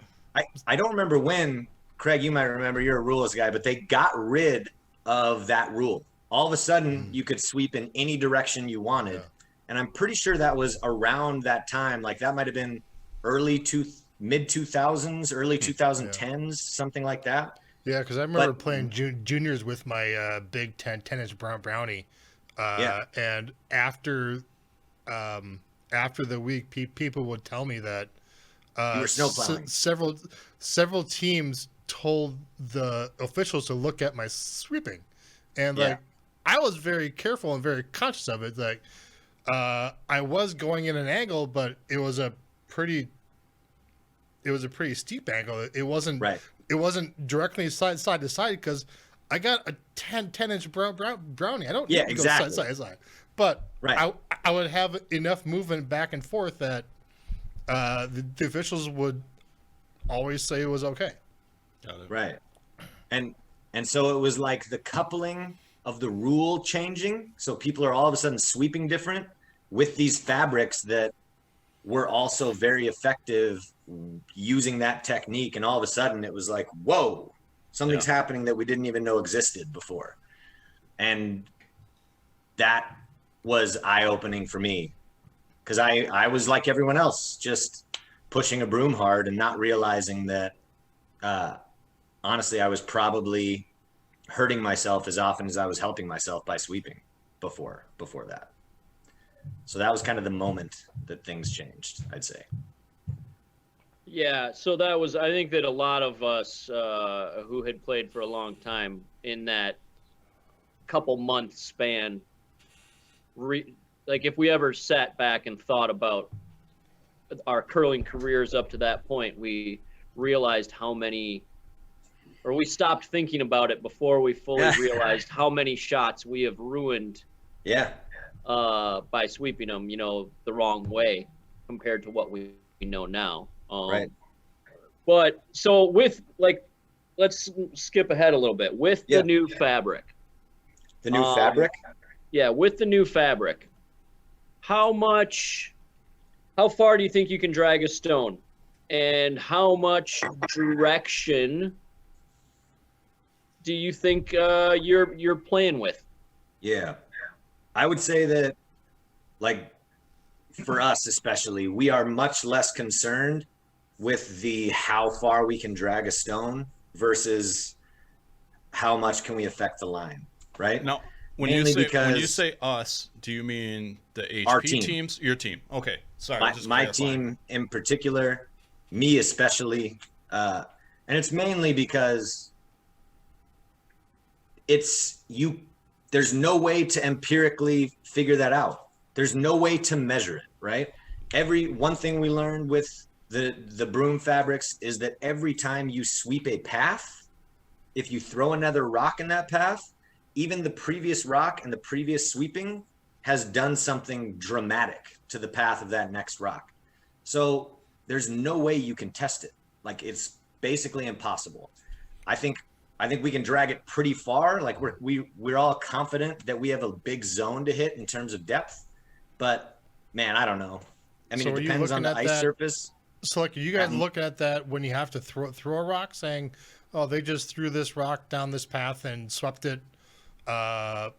I don't remember when, Craig, you might remember, you're a rules guy, but they got rid of that rule. All of a sudden, you could sweep in any direction you wanted. Yeah. And I'm pretty sure that was around that time. Like that might have been mid 2000s, early 2010s, something like that. Yeah, because I remember But- playing juniors with my big 10-inch brownie. Yeah. And after the week, people would tell me that You were snowplowing. several teams told the officials to look at my sweeping, and Yeah. like I was very careful and very conscious of it. Like I was going in an angle, but it was a pretty steep angle. It wasn't Right. It wasn't directly side to side because I got a 10-inch brownie. I don't Yeah, need to exactly. go side to side. But Right. I would have enough movement back and forth that the officials would always say it was okay. Got it. Right. And so it was like the coupling of the rule changing. So people are all of a sudden sweeping different with these fabrics that were also very effective using that technique. And all of a sudden it was like, whoa, something's happening that we didn't even know existed before. And that was eye-opening for me because I was like everyone else, just pushing a broom hard and not realizing that honestly, I was probably hurting myself as often as I was helping myself by sweeping before that. So that was kind of the moment that things changed, I'd say. Yeah, so that was. I think that a lot of us who had played for a long time in that couple month span, like if we ever sat back and thought about our curling careers up to that point, we realized how many, or we stopped thinking about it before we fully realized how many shots we have ruined. Yeah. By sweeping them, the wrong way compared to what we know now. Right. But so with let's skip ahead a little bit with the new fabric. The new fabric? Yeah, with the new fabric. How far do you think you can drag a stone? And how much direction do you think you're playing with? Yeah. I would say that, like, for us especially, we are much less concerned with the how far we can drag a stone versus how much can we affect the line, right? Now, when Mainly when you because say us, do you mean the HP our team. teams? Your team. Okay. Sorry. my team in particular, me especially, and it's mainly because there's no way to empirically figure that out. There's no way to measure it, right? One thing we learned with the broom fabrics is that every time you sweep a path, if you throw another rock in that path, even the previous rock and the previous sweeping has done something dramatic to the path of that next rock. So there's no way you can test it. Like, it's basically impossible. I think we can drag it pretty far. Like, we're all confident that we have a big zone to hit in terms of depth, but man, I don't know. I mean, So it depends on the ice surface. So, like, are you guys looking at that when you have to throw a rock, saying, "Oh, they just threw this rock down this path and swept it 50%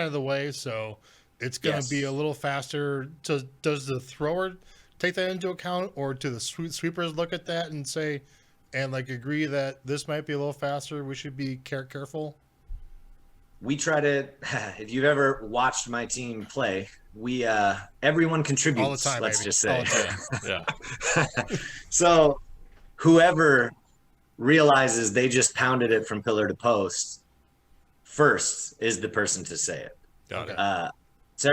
of the way, so it's going to be a little faster"? Does the thrower take that into account, or do the sweepers look at that and say, and like agree that this might be a little faster, we should be careful? We try to, if you've ever watched my team play, everyone contributes all the time, let's baby. just say. Yeah. So whoever realizes they just pounded it from pillar to post first is the person to say it. Got it. So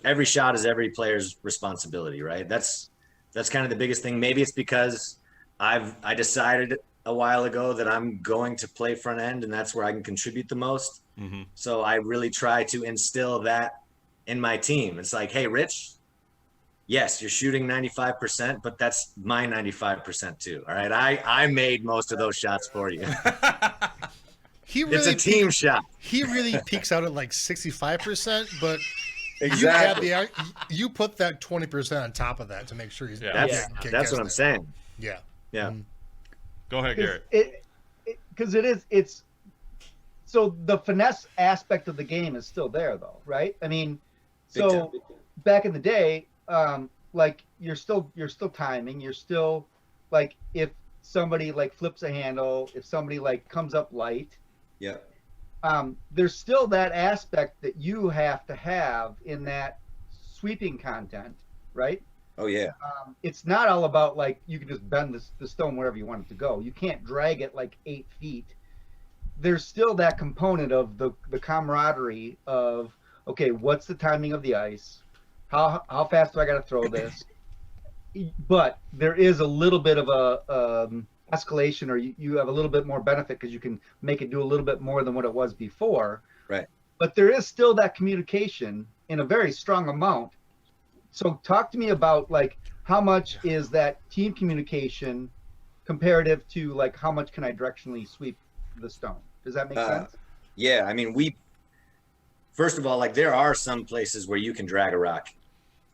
every shot is every player's responsibility, right? That's kind of the biggest thing. Maybe it's because I decided a while ago that I'm going to play front end, and that's where I can contribute the most. Mm-hmm. So I really try to instill that in my team. It's like, hey, Rich, yes, you're shooting 95%, but that's my 95% too. All right, I made most of those shots for you. It's a team shot. He really peaks out at like 65%, but exactly. You put that 20% on top of that to make sure he's. That's what I'm saying. Yeah. Yeah. Go ahead, Garrett. Because it's so the finesse aspect of the game is still there, though, right? I mean, so back in the day, like you're still timing. You're still like, if somebody like flips a handle, if somebody like comes up light. Yeah. There's still that aspect that you have to have in that sweeping content, right? Oh yeah. It's not all about like you can just bend the stone wherever you want it to go. You can't drag it like 8 feet. There's still that component of the camaraderie of, okay, what's the timing of the ice? How fast do I got to throw this? But there is a little bit of a escalation, or you have a little bit more benefit because you can make it do a little bit more than what it was before. Right. But there is still that communication in a very strong amount. So talk to me about like how much is that team communication comparative to like how much can I directionally sweep the stone? Does that make sense? Yeah, I mean, first of all, like there are some places where you can drag a rock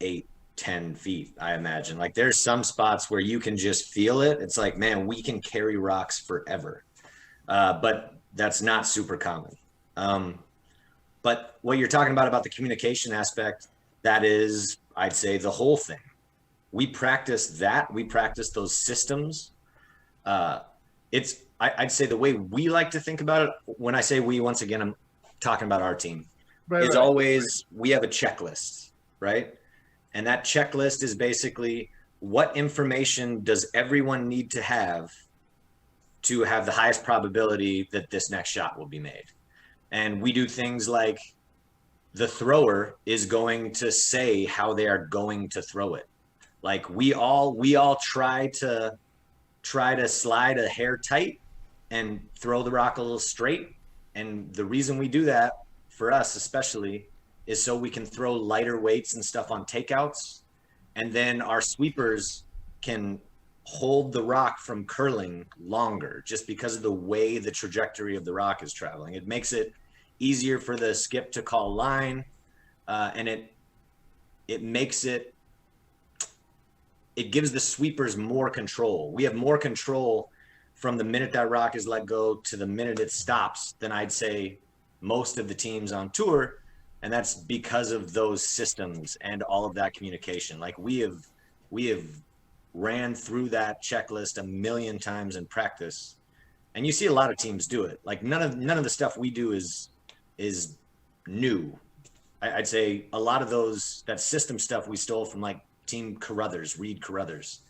8-10 feet, I imagine. Like there's some spots where you can just feel it. It's like, man, we can carry rocks forever. But that's not super common. But what you're talking about the communication aspect, that is, I'd say, the whole thing. We practice that. We practice those systems. I'd say the way we like to think about it, when I say we, once again, I'm talking about our team. It's always, we have a checklist, right? And that checklist is basically, what information does everyone need to have the highest probability that this next shot will be made? And we do things like, the thrower is going to say how they are going to throw it. Like we all try to slide a hair tight and throw the rock a little straight. And the reason we do that, for us especially, is so we can throw lighter weights and stuff on takeouts. And then our sweepers can hold the rock from curling longer, just because of the way the trajectory of the rock is traveling. It makes it easier for the skip to call line, and it makes it gives the sweepers more control. We have more control from the minute that rock is let go to the minute it stops than I'd say most of the teams on tour, and that's because of those systems and all of that communication. Like we have ran through that checklist a million times in practice, and you see a lot of teams do it. Like none of the stuff we do is is new. I'd say a lot of that system stuff we stole from like Team Carruthers, Reed Carruthers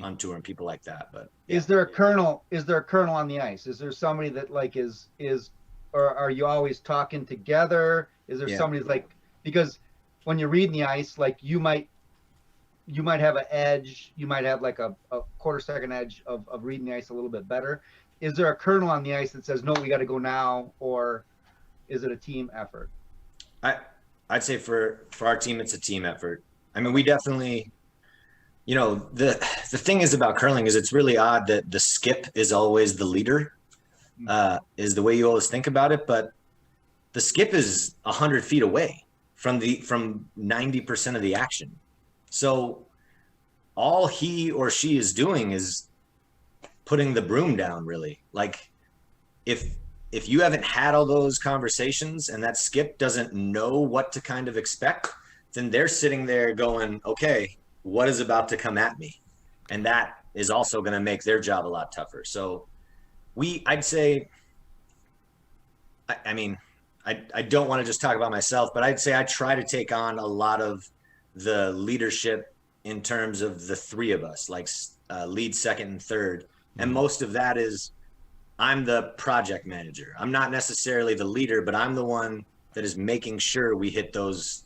on tour and people like that. But is there a colonel on the ice? Is there somebody that like is or are you always talking together? Is there somebody like, because when you're reading the ice, like you might have an edge, you might have like a quarter second edge of reading the ice a little bit better. Is there a colonel on the ice that says, no, we got to go now, or is it a team effort? I'd say for our team, it's a team effort. I mean, we definitely, the thing is about curling is it's really odd that the skip is always the leader, is the way you always think about it. But the skip is 100 feet away from 90% of the action. So all he or she is doing is putting the broom down, really. Like if you haven't had all those conversations and that skip doesn't know what to kind of expect, then they're sitting there going, okay, what is about to come at me? And that is also going to make their job a lot tougher. So I'd say, I mean, I don't want to just talk about myself, but I'd say I try to take on a lot of the leadership in terms of the three of us, like lead, second, and third. And most of that is I'm the project manager. I'm not necessarily the leader, but I'm the one that is making sure we hit those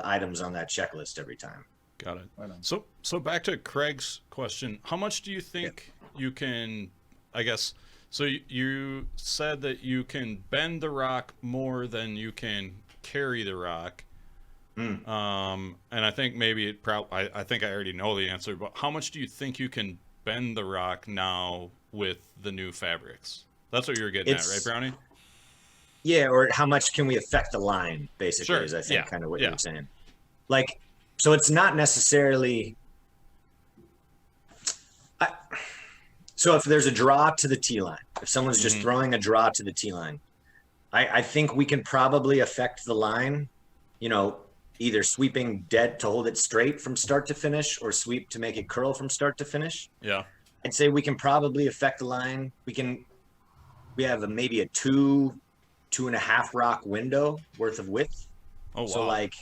items on that checklist every time. Got it. Right on. So back to Craig's question, how much do you think you can, I guess, so you said that you can bend the rock more than you can carry the rock. And I think maybe I think I already know the answer, but how much do you think you can bend the rock now with the new fabrics? That's what you're getting at, right, Brownie? Yeah, or how much can we affect the line, basically, sure. is I think kind of what you're saying. Like, so it's not necessarily... So if there's a draw to the tee line, if someone's just throwing a draw to the tee line, I think we can probably affect the line, either sweeping dead to hold it straight from start to finish or sweep to make it curl from start to finish. Yeah. I'd say we can probably affect the line. We have maybe a 2.5 rock window worth of width. Oh, wow. So like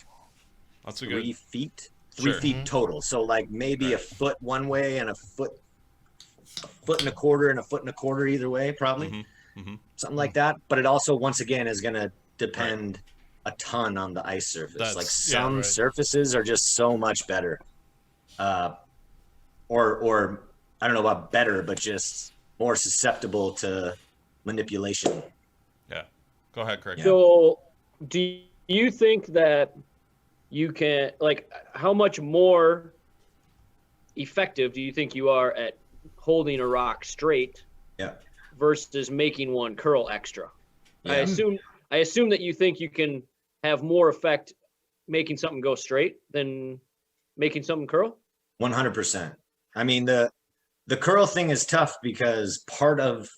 that's 3 feet, 3 feet total. So like maybe a foot one way and a foot and a quarter and a foot and a quarter either way, probably something like that. But it also, once again, is going to depend a ton on the ice surface. Like some surfaces are just so much better, or I don't know about better, but just more susceptible to manipulation. Yeah. Go ahead, Craig. So do you think that you can, like, how much more effective do you think you are at holding a rock straight versus making one curl extra? I assume that you think you can have more effect making something go straight than making something curl? 100%. I mean, the curl thing is tough because part of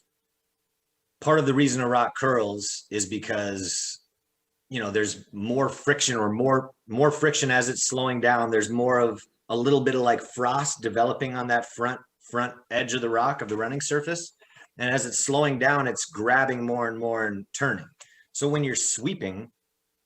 the reason a rock curls is because, there's more friction or more friction as it's slowing down. There's more of a little bit of like frost developing on that front edge of the rock, of the running surface. And as it's slowing down, it's grabbing more and more and turning. So when you're sweeping,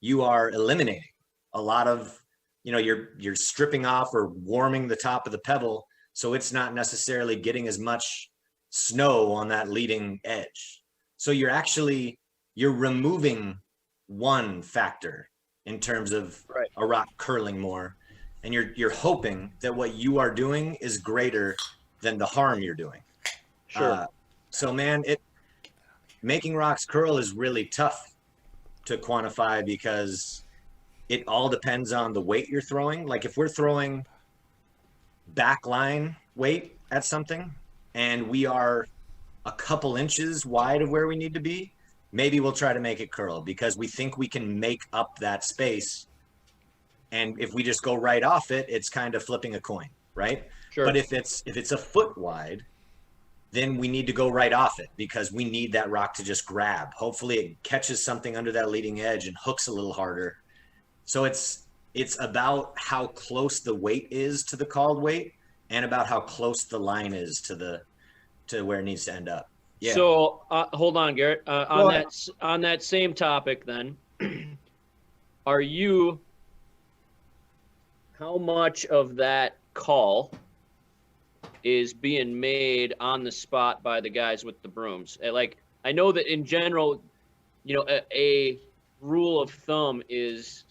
you are eliminating a lot of, you're stripping off or warming the top of the pebble. So it's not necessarily getting as much snow on that leading edge. So you're removing one factor in terms of a rock curling more. And you're hoping that what you are doing is greater than the harm you're doing. Sure. So man, making rocks curl is really tough to quantify because it all depends on the weight you're throwing. Like if we're throwing backline weight at something and we are a couple inches wide of where we need to be, maybe we'll try to make it curl because we think we can make up that space. And if we just go right off it, it's kind of flipping a coin, right? Sure. But if it's a foot wide, then we need to go right off it because we need that rock to just grab. Hopefully it catches something under that leading edge and hooks a little harder. So it's about how close the weight is to the called weight and about how close the line is to where it needs to end up. Yeah. So hold on, Garrett. On that same topic, then, how much of that call is being made on the spot by the guys with the brooms? Like, I know that in general, a rule of thumb is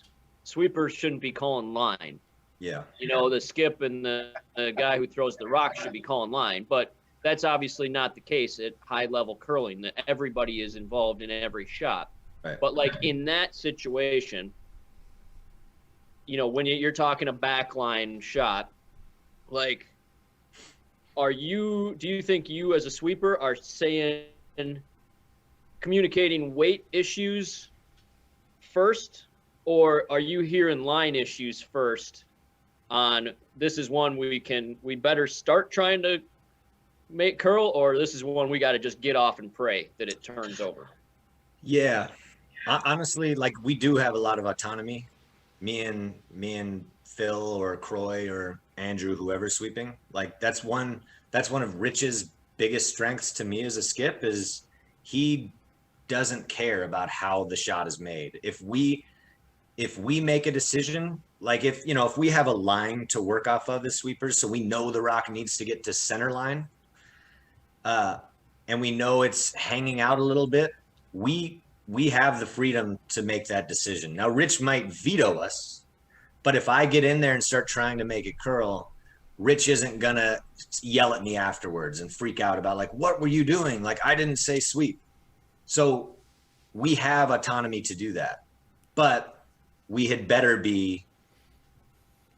sweepers shouldn't be calling line. Yeah. The skip and the guy who throws the rock should be calling line, but that's obviously not the case at high level curling, that everybody is involved in every shot. Right. But like in that situation, when you're talking a backline shot, like, do you think you as a sweeper are communicating weight issues first, or are you hearing line issues first on this is one we better start trying to make curl, or this is one we got to just get off and pray that it turns over? Yeah. Honestly, like, we do have a lot of autonomy. Me and Phil or Croy or Andrew, whoever's sweeping, like, that's one of Rich's biggest strengths to me as a skip, is he doesn't care about how the shot is made. If we make a decision, like if we have a line to work off of as sweepers, so we know the rock needs to get to center line, and we know it's hanging out a little bit, we have the freedom to make that decision. Now, Rich might veto us, but if I get in there and start trying to make it curl, Rich isn't gonna yell at me afterwards and freak out about, like, what were you doing? Like, I didn't say sweep. So we have autonomy to do that, but we had better be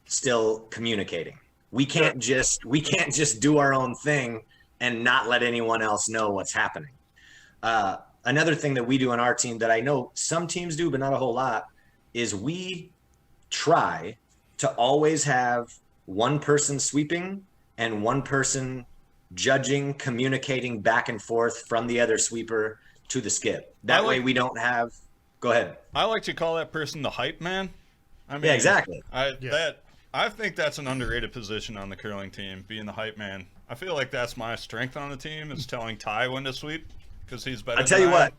still communicating. We can't just do our own thing and not let anyone else know what's happening. Another thing that we do on our team that I know some teams do, but not a whole lot, is we try to always have one person sweeping and one person judging, communicating back and forth from the other sweeper to the skip. That way we don't have... Go ahead. I like to call that person the hype man. I mean, yeah, exactly. I think that's an underrated position on the curling team, being the hype man. I feel like that's my strength on the team, is telling Ty when to sweep, because he's better. I tell you what,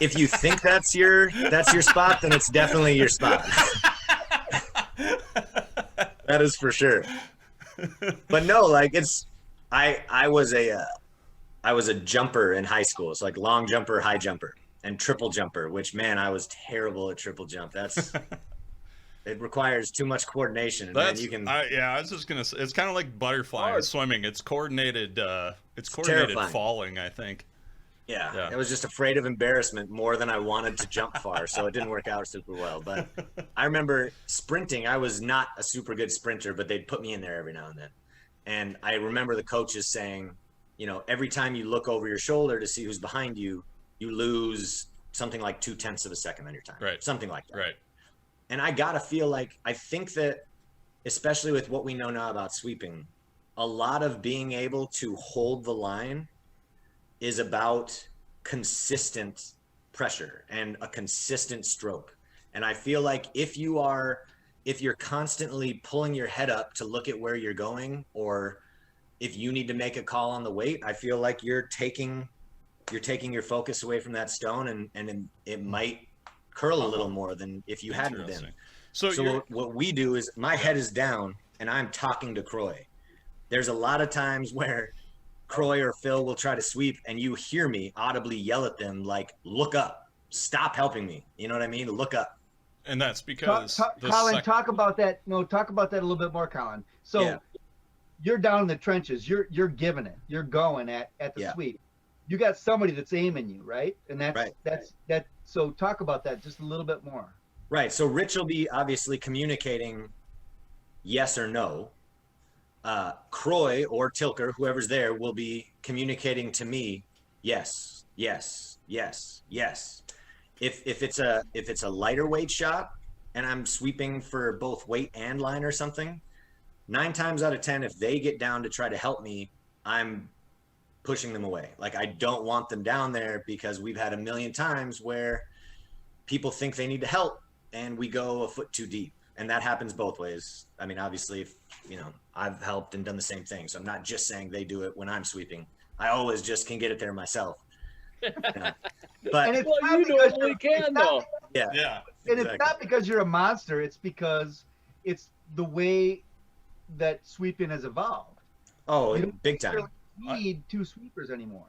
if you think that's your spot, then it's definitely your spot. That is for sure. But no, like, I was a jumper in high school. So like long jumper, high jumper, and triple jumper, which, man, I was terrible at triple jump. It requires too much coordination. And That's, man, you can. I was just gonna say, it's kind of like butterfly swimming. It's coordinated. It's coordinated terrifying. Falling, I think. Yeah, I was just afraid of embarrassment more than I wanted to jump far, so it didn't work out super well. But I remember sprinting. I was not a super good sprinter, but they'd put me in there every now and then. And I remember the coaches saying, every time you look over your shoulder to see who's behind you, you lose something like 0.2 of a second on your time. Right. Something like that. Right. And I gotta feel like, I think that, especially with what we know now about sweeping, a lot of being able to hold the line is about consistent pressure and a consistent stroke. And I feel like if you're constantly pulling your head up to look at where you're going, or if you need to make a call on the weight, I feel like you're taking your focus away from that stone, and it might curl a little more than if you hadn't been. So what we do is, my head is down and I'm talking to Croy. There's a lot of times where Croy or Phil will try to sweep, and you hear me audibly yell at them, like, look up, stop helping me. You know what I mean? Look up. And that's because Colin, talk about that. No, talk about that a little bit more, Colin. So you're down in the trenches. You're giving it. You're going at the sweep. You got somebody that's aiming you, right? And that's. So talk about that just a little bit more. Right. So Rich will be obviously communicating yes or no. Croy or Tilker, whoever's there, will be communicating to me yes, yes, yes, yes. If it's a lighter weight shot and I'm sweeping for both weight and line or something, 9 times out of 10, if they get down to try to help me, I'm pushing them away. Like, I don't want them down there, because we've had a million times where people think they need to help and we go a foot too deep. And that happens both ways. I mean, obviously, if, I've helped and done the same thing. So I'm not just saying they do it when I'm sweeping. I always just can get it there myself. But And it's Well, not you because normally you're- can it's not- though. yeah, Yeah. And exactly. it's not because you're a monster. It's because it's the way that sweeping has evolved. Oh, You don't big time. need two sweepers anymore.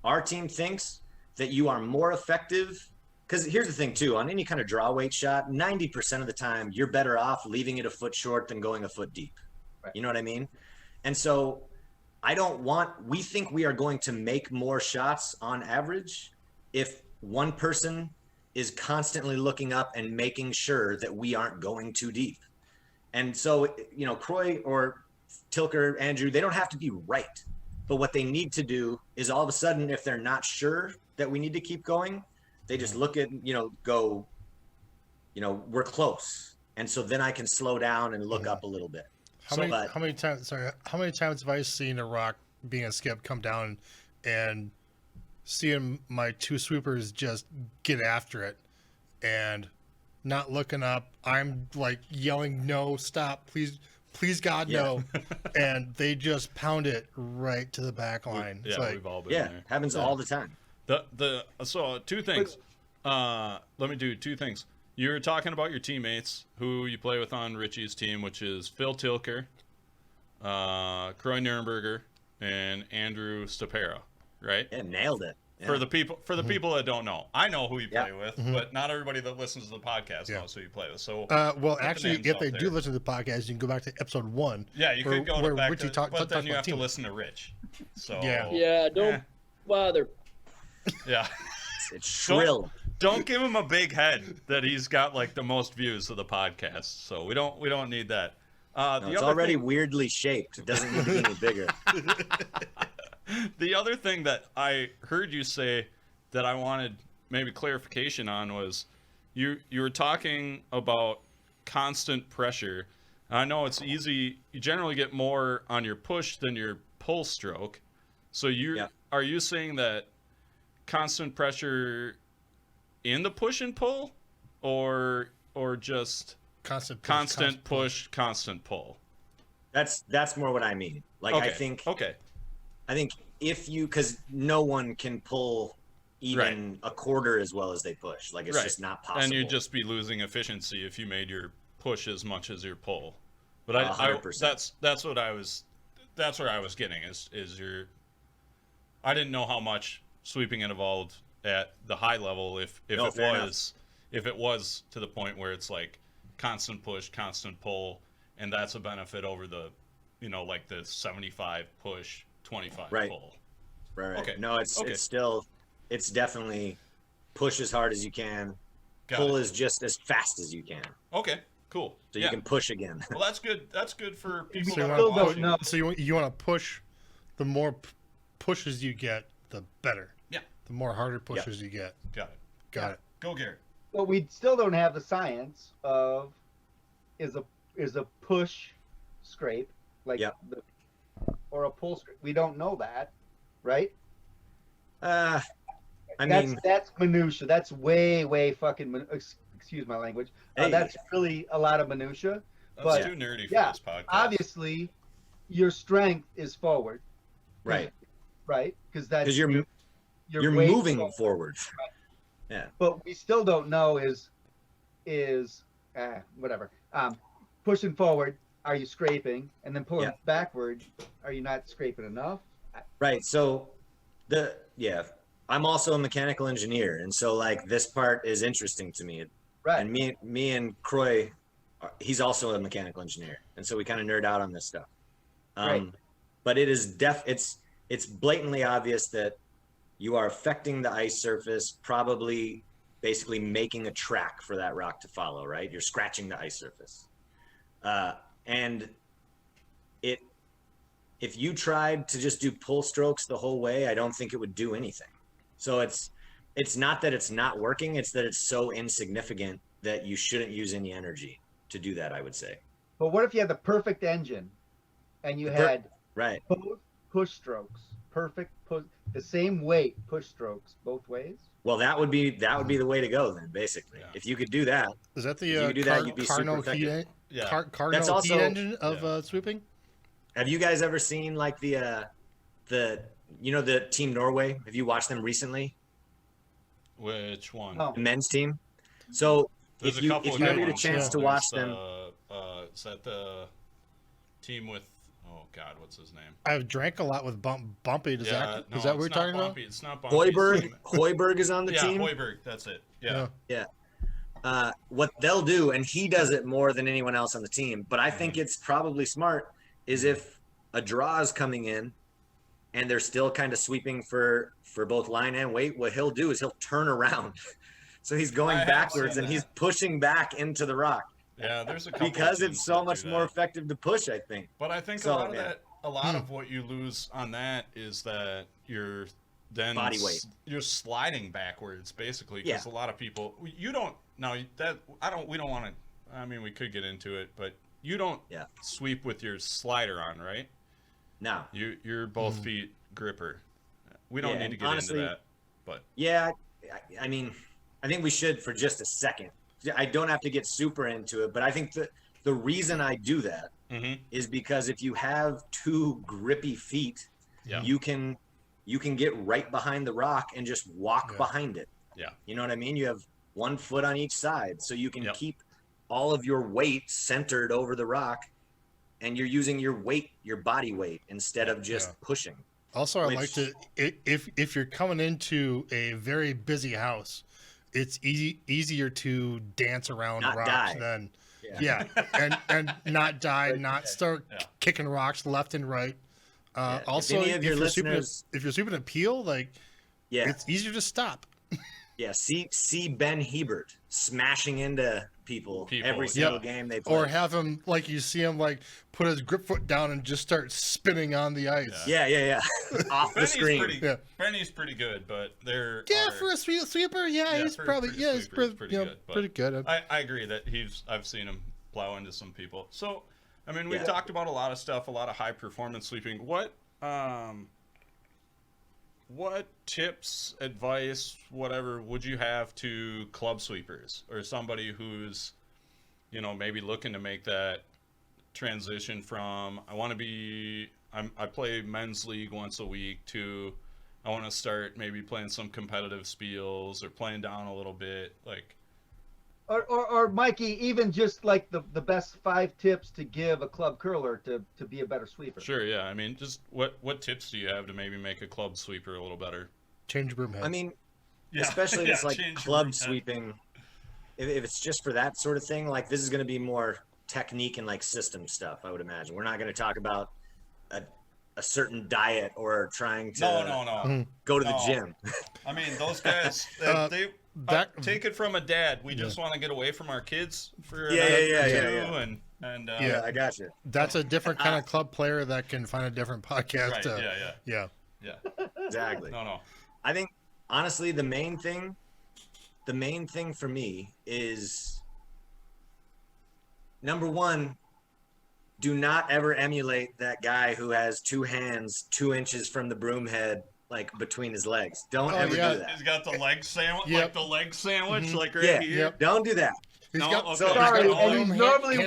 Our team thinks that you are more effective. Because here's the thing too, on any kind of draw weight shot, 90% of the time you're better off leaving it a foot short than going a foot deep. Right. You know what I mean? And so we think we are going to make more shots on average if one person is constantly looking up and making sure that we aren't going too deep. And so, Croy or Tilker, Andrew, they don't have to be right. But what they need to do is all of a sudden, if they're not sure that we need to keep going, they just look at, go, we're close. And so then I can slow down and look up a little bit. How many times have I seen a rock being a skip come down and seeing my two sweepers just get after it and not looking up? I'm like yelling, "No, stop, please, God, no!" And they just pound it right to the back line. We've all been there. Happens all the time. So two things. Let me do two things. You're talking about your teammates who you play with on Richie's team, which is Phil Tilker, Croy Nürnberger, and Andrew Stapera, right? Yeah, nailed it. Yeah. For the people that don't know, I know who you play with, but not everybody that listens to the podcast knows who you play with. So, well, actually, if they do listen to the podcast, you can go back to episode 1. Yeah, you could go back Richie but then you have to listen to Rich. So Yeah, don't bother. Yeah. It's shrill. Don't give him a big head that he's got like the most views of the podcast. So we don't need that. It's already weirdly shaped. It doesn't need to be any bigger. The other thing that I heard you say that I wanted maybe clarification on was you were talking about constant pressure. I know it's easy. You generally get more on your push than your pull stroke. So are you saying that constant pressure in the push and pull, or just constant push, constant pull? That's more what I mean. Like, okay. I think because no one can pull even a quarter as well as they push. Like, it's just not possible. And you'd just be losing efficiency if you made your push as much as your pull. But 100%. That's what I was. That's where I was getting is your. I didn't know how much sweeping had evolved at the high level. If it was to the point where it's like constant push, constant pull, and that's a benefit over the, like the 75 push, 25 pull. Right. Okay. No, it's definitely push as hard as you can. Pull is just as fast as you can. Okay. Cool. So you can push again. Well, that's good. That's good for people So that are watching. So you want to push. The more pushes you get, the better. Yeah. The more harder pushes you get. Got it. Got it. Go, Garrett. But we still don't have the science of is a push scrape or a pull scrape. We don't know that, right? That's minutia. That's way fucking. Excuse my language. That's really a lot of minutia. That's too nerdy for this podcast. Obviously, your strength is forward. Right. Right. Because you're moving forward. Right. Yeah. But we still don't know is whatever. Pushing forward, are you scraping? And then pulling backward, are you not scraping enough? Right. So I'm also a mechanical engineer, and so like this part is interesting to me. Right. And me and Croy, he's also a mechanical engineer, and so we kind of nerd out on this stuff. Right. But it is it's blatantly obvious that you are affecting the ice surface, probably basically making a track for that rock to follow, right? You're scratching the ice surface. And if you tried to just do pull strokes the whole way, I don't think it would do anything. So it's not that it's not working, it's that it's so insignificant that you shouldn't use any energy to do that, I would say. But what if you had the perfect engine and you had both push strokes, perfect push, the same weight push strokes both ways? Well, that would be the way to go then, basically. Yeah. If you could do that. Is that the Cardinal heat engine of sweeping? Have you guys ever seen like the the team Norway. Have you watched them recently? Which one? No. The men's team. So There's if a you couple if of you good ever get a ones. chance to There's watch them, is that the team with? Oh God, what's his name? I've drank a lot with Bumpy. Is that no, what we're it's not talking about? Bumpy. It's not Bumpy. Hoiberg is on the team. Hoiberg. That's it. Yeah. What they'll do, and he does it more than anyone else on the team, but I think it's probably smart, is if a draw is coming in and they're still kind of sweeping for both line and weight, what he'll do is he'll turn around. So he's going backwards and he's pushing back into the rock. Yeah, there's a couple because of it's so much more effective to push, I think. But I think a lot of what you lose on that is that you're then body weight. You're sliding backwards basically, because a lot of people we don't want to. I mean, we could get into it, but you don't sweep with your slider on, right? No, you're both feet gripper. We don't need to get honestly, into that, but I mean, I think we should for just a second. I don't have to get super into it, but I think the reason I do that is because if you have two grippy feet, you can get right behind the rock and just walk behind it. Yeah. You know what I mean? You have one foot on each side, so you can keep all of your weight centered over the rock, and you're using your weight, your body weight, instead of just pushing. Also, I like to, if you're coming into a very busy house, it's easier to dance around not rocks die. than and not die, not start kicking rocks left and right. Also, if you're sweeping a peel, like it's easier to stop. Yeah, see Ben Hebert smashing into people every single game they play. Or have him, like, you see him, like, put his grip foot down and just start spinning on the ice. Yeah. Off the screen. Benny's pretty good, but they're for a sweeper, he's probably he's pretty good. Pretty good. I agree that I've seen him plow into some people. So, I mean, we've talked about a lot of stuff, a lot of high performance sweeping. What tips, advice, whatever would you have to club sweepers or somebody who's, maybe looking to make that transition from I play men's league once a week to I want to start maybe playing some competitive spiels or playing down a little bit, like. Or Mikey, even just like the best 5 tips to give a club curler to be a better sweeper. Sure, yeah. I mean, just what tips do you have to maybe make a club sweeper a little better? Change broom head. I mean, especially if it's like club sweeping, if it's just for that sort of thing, like this is going to be more technique and like system stuff, I would imagine. We're not going to talk about a certain diet or trying to go to the gym. I mean, those guys, take it from a dad. We just want to get away from our kids for a night and I got you. That's a different kind of club player that can find a different podcast. Right, yeah. Exactly. No. I think honestly the main thing for me is, number one, do not ever emulate that guy who has 2 hands 2 inches from the broom head, like between his legs. Don't ever do that. He's got the leg sandwich, like the leg sandwich, like right here. Yep. Don't do that. Sorry, and he's normally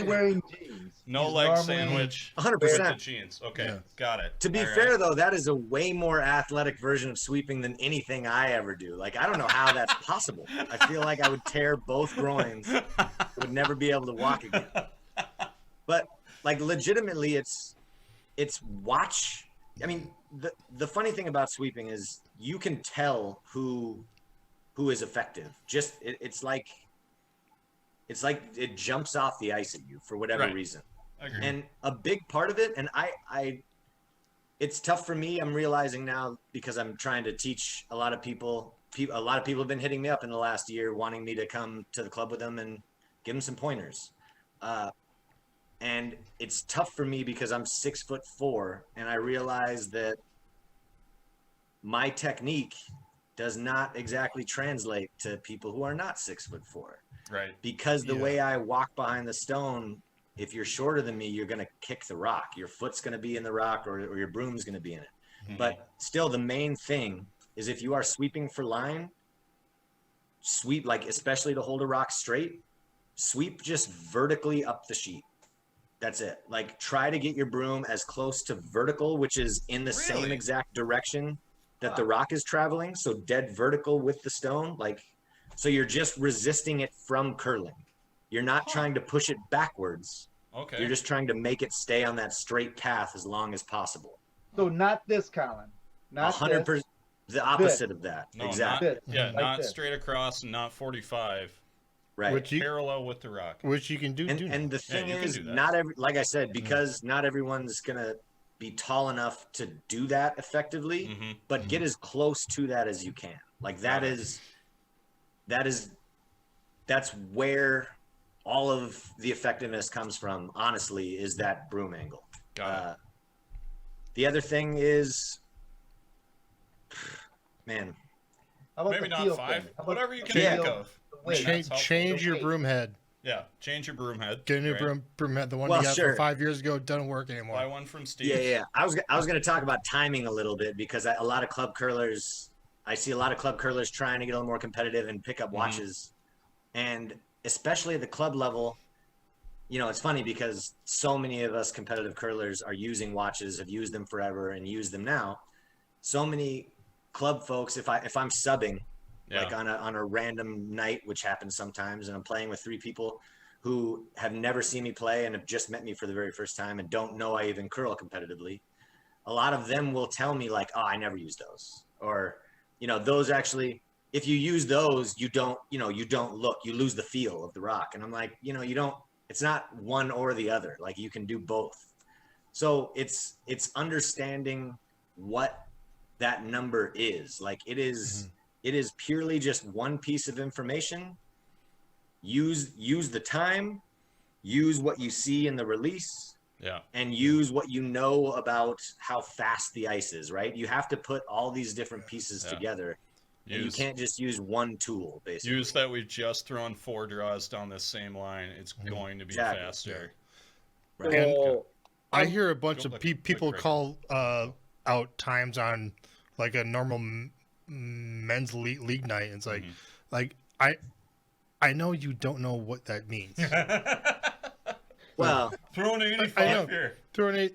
wearing jeans. No leg sandwich. 100%. Jeans. Okay, got it. To be fair, though, that is a way more athletic version of sweeping than anything I ever do. Like, I don't know how that's possible. I feel like I would tear both groins, would never be able to walk again. But like, legitimately, it's watch. I mean, the funny thing about sweeping is you can tell who is effective. Just it's like it jumps off the ice at you for whatever reason. I agree. And a big part of it, and I it's tough for me. I'm realizing now because I'm trying to teach a lot of people. A lot of people have been hitting me up in the last year, wanting me to come to the club with them and give them some pointers. And it's tough for me because I'm 6'4", and I realize that my technique does not exactly translate to people who are not 6'4". Right. Because the way I walk behind the stone, if you're shorter than me, you're going to kick the rock. Your foot's going to be in the rock, or your broom's going to be in it. Mm-hmm. But still, the main thing is if you are sweeping for line, sweep, like especially to hold a rock straight, sweep just vertically up the sheet. That's it. Like, try to get your broom as close to vertical, which is in the same Really? exact direction that the rock is traveling. So dead vertical with the stone. Like, so you're just resisting it from curling. You're not trying to push it backwards. Okay. You're just trying to make it stay on that straight path as long as possible. So not this, Colin. Not 100%. this. The opposite of that. No, exactly. not, Like not this. straight across, not 45. Right. Which you, Parallel with the rock. which you can do. And the thing you can is, do that. not every, like I said, because not everyone's gonna be tall enough to do that effectively, Mhm. but get as close to that as you can. Like that's where all of the effectiveness comes from, honestly, is that broom angle. Got The other thing is, man, How about Maybe the not feel 5. thing? How about Whatever you can the think feel, of. the weight? That's helpful. Change your Wait. broom head. Yeah, change your broom head. Get a new right? broom head. The one Well, you got sure. from 5 years ago doesn't work Buy anymore. one from Steve. yeah. I was going to talk about timing a little bit because a lot of club curlers, I see a lot of club curlers trying to get a little more competitive and pick up watches, and especially at the club level. You know, it's funny because so many of us competitive curlers are using watches, have used them forever, and use them now. So many club folks, if I'm subbing, Yeah. like on a random night, which happens sometimes, and I'm playing with 3 people who have never seen me play and have just met me for the very first time and don't know I even curl competitively. A lot of them will tell me like, "Oh, I never use those," or, you know, those actually, if you use those, you don't look, you lose the feel of the rock. And I'm like, you don't. It's not one or the other. Like, you can do both. So it's understanding what that number is. Like, it is purely just one piece of information. Use the time, use what you see in the release, Yeah. and use what you know about how fast the ice is, right? You have to put all these different pieces together. And you can't just use one tool, basically. Use that we've just thrown 4 draws down this same line. It's going to be Exactly. faster. Right. So, I hear a bunch Go of look- people quick call out times on like a normal men's league night. And it's like, like I know you don't know what that means. Well, Throw an I 85 know. here. Throwing it.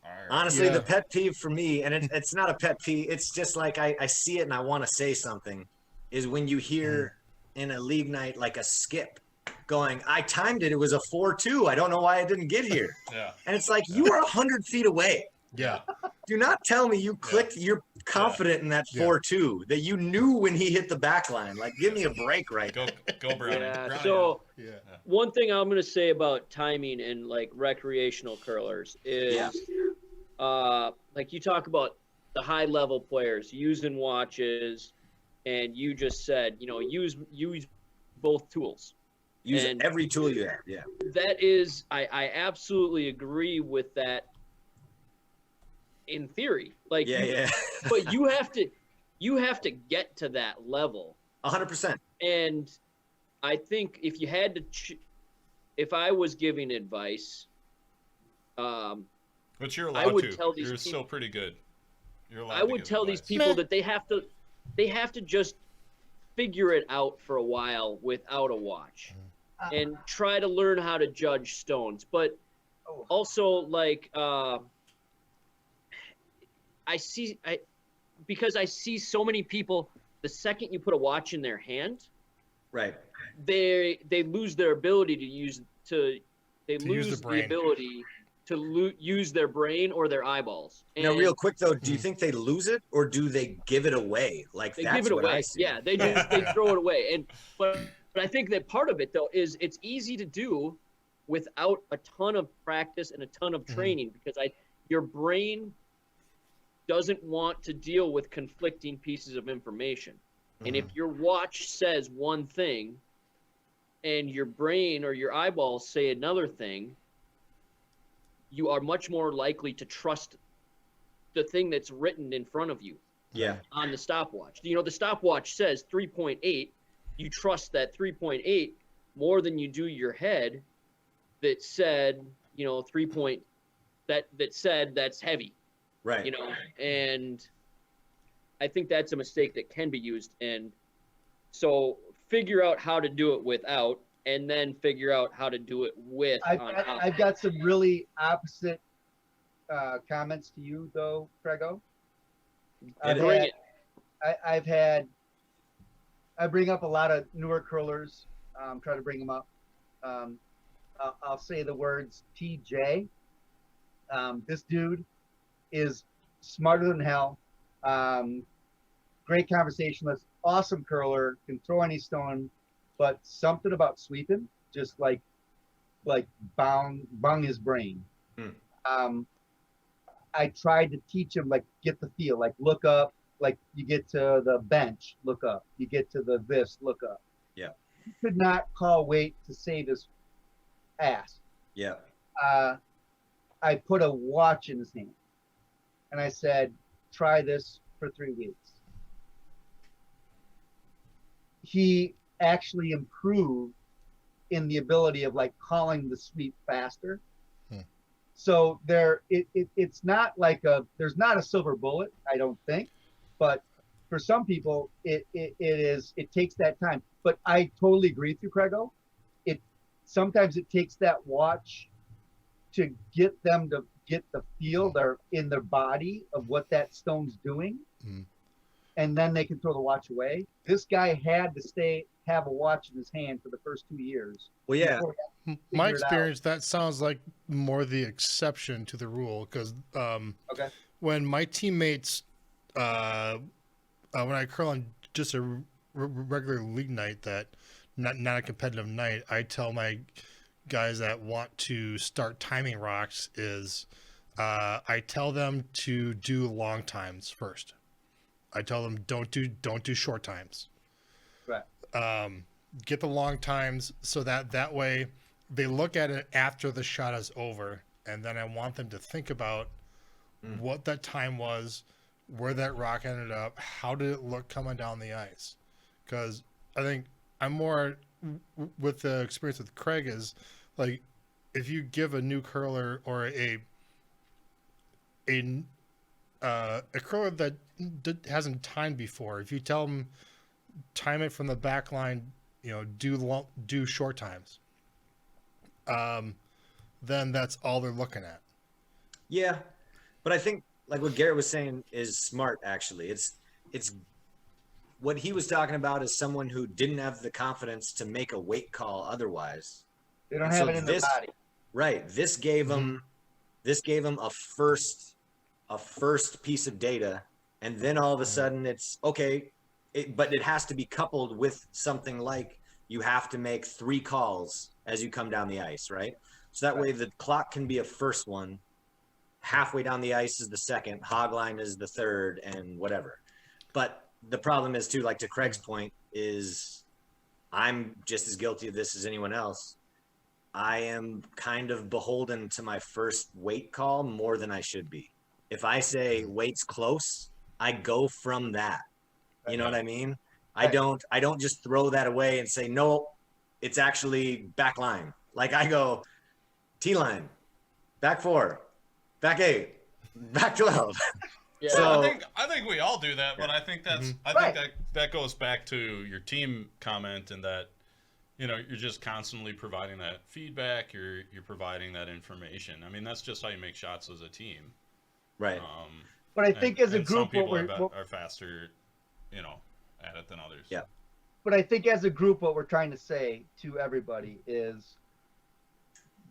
All right. honestly, Yeah. the pet peeve for me, and it's not a pet peeve, it's just like I see it and I want to say something, is when you hear in a league night like a skip going, "I timed it, it was a 4-2. I don't know why I didn't get here." Yeah. And it's like, you are 100 feet away. Yeah. Do not tell me you clicked, you're confident in that 4-2, that you knew when he hit the back line. Like, give me a break right now. Go Brownie. yeah. Brownie. So Yeah. one thing I'm going to say about timing and like recreational curlers is, like you talk about the high level players using watches, and you just said, use both tools. Use And- every tool you have. Yeah. That is, I absolutely agree with that in theory. Like, Yeah. but you have to get to that level. 100%. And I think if you had to, if I was giving advice, But you're I allowed would to. tell these You're people- still pretty good. You're allowed I to would give tell these advice. people that they have to just figure it out for a while without a watch and try to learn how to judge stones. But also, like, because I see so many people, the second you put a watch in their hand, Right. they lose their ability to use use the brain. ability to use their brain or their eyeballs. And Now, real quick though, do you think they lose it or do they give it away? Like, they that's give it what I away. see. Yeah, they throw it away. But I think that part of it though is it's easy to do without a ton of practice and a ton of training because your brain doesn't want to deal with conflicting pieces of information. And if your watch says one thing and your brain or your eyeballs say another thing, you are much more likely to trust the thing that's written in front of you Yeah. on the stopwatch. The stopwatch says 3.8. You trust that 3.8 more than you do your head that said, 3. That said that's heavy. Right. And I think that's a mistake that can be used. And so figure out how to do it without, and then figure out how to do it with. I've got some really opposite comments to you, though, Craigo. I bring up a lot of newer curlers, try to bring them up. I'll say the words TJ. This dude is smarter than hell. Great conversationalist, awesome curler, can throw any stone, but something about sweeping just like bung his brain. I tried to teach him, like, get the feel, like look up, like you get to the bench, look up, you get to the this, look up. Yeah. He could not call weight to save his ass. Yeah. I put a watch in his hand and I said, try this for 3 weeks. He actually improved in the ability of like calling the sweep faster. So it's not like there's not a silver bullet, I don't think, but for some people it takes that time. But I totally agree with you, Craigo. Sometimes it takes that watch to get them to get the feel they're in their body of what that stone's doing. And then they can throw the watch away. This guy had to have a watch in his hand for the first 2 years. Well, yeah. My experience, that sounds like more the exception to the rule, because when my teammates, when I curl on just a regular league night, that not a competitive night, I tell my guys that want to start timing rocks is I tell them to do long times first. I tell them don't do short times. Right. Get the long times so that way they look at it after the shot is over, and then I want them to think about what that time was, where that rock ended up, how did it look coming down the ice. Because I think I'm more with the experience with Craig is like, if you give a new curler or a curler that hasn't timed before, if you tell them time it from the back line, do short times, then that's all they're looking at. Yeah, but I think like what Garrett was saying is smart. Actually, it's what he was talking about is someone who didn't have the confidence to make a weight call otherwise. They don't have it in their body. Right. This gave him a first piece of data, and then all of a sudden it's okay. But it has to be coupled with something like you have to make 3 calls as you come down the ice, right? So that way the clock can be a first one, halfway down the ice is the second, hog line is the third, and whatever. But the problem is too, like to Craig's point, is I'm just as guilty of this as anyone else. I am kind of beholden to my first weight call more than I should be. If I say weight's close, I go from that. You know what I mean? I don't just throw that away and say, no, it's actually back line. Like I go T-line, back 4, back 8, back 12. Yeah, so I think we all do that, but I think that's think that goes back to your team comment, and that you're just constantly providing that feedback, you're providing that information. I mean, that's just how you make shots as a team. Right. But I think as a group, some people are faster, at it than others. Yeah. But I think as a group, what we're trying to say to everybody is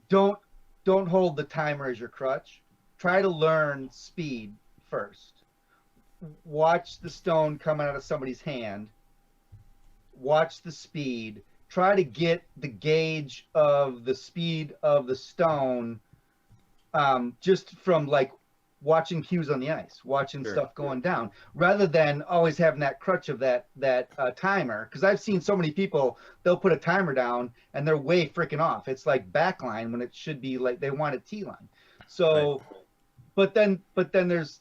don't hold the timer as your crutch. Try to learn speed first. Watch the stone come out of somebody's hand. Watch the speed. Try to get the gauge of the speed of the stone just from like watching cues on the ice, watching stuff going down, rather than always having that crutch of that timer. Because I've seen so many people, they'll put a timer down and they're way freaking off. It's like backline when it should be like they want a T-line. So, but then there's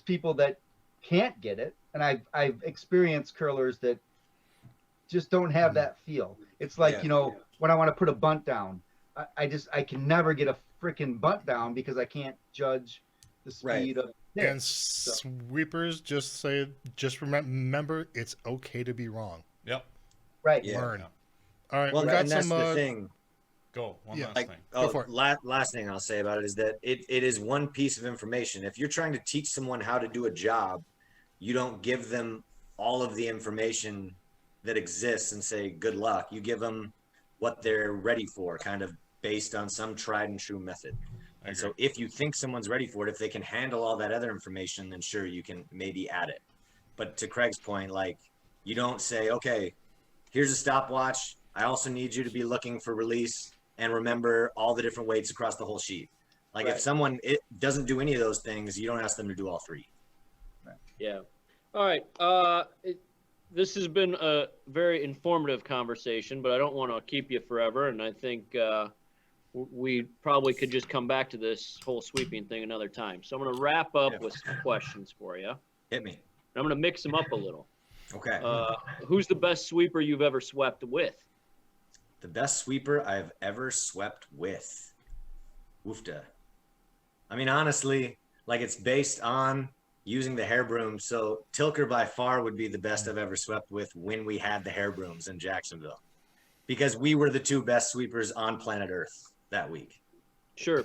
people that can't get it, and I've experienced curlers that just don't have that feel. It's like when I want to put a bunt down, I can never get a freaking bunt down because I can't judge the speed of it. And sweepers, just remember, it's okay to be wrong. Yep. Right. Learn. All right, Well, we got and that's some. the thing. Go. One Yeah. last Like, thing. Go for it. last thing I'll say about it is that it is one piece of information. If you're trying to teach someone how to do a job, you don't give them all of the information that exists and say, good luck. You give them what they're ready for, kind of based on some tried and true method. And so if you think someone's ready for it, if they can handle all that other information, then sure, you can maybe add it. But to Craig's point, like, you don't say, okay, here's a stopwatch. I also need you to be looking for release and remember all the different weights across the whole sheet. Like if someone doesn't do any of those things, you don't ask them to do all three. Yeah. All right. This has been a very informative conversation, but I don't want to keep you forever. And I think we probably could just come back to this whole sweeping thing another time. So I'm going to wrap up with some questions for you. Hit me. And I'm going to mix them up a little. Okay. Who's the best sweeper you've ever swept with? The best sweeper I've ever swept with. Woofda. I mean, honestly, like it's based on using the hair broom. So Tilker by far would be the best I've ever swept with when we had the hair brooms in Jacksonville. Because we were the two best sweepers on planet Earth that week. Sure.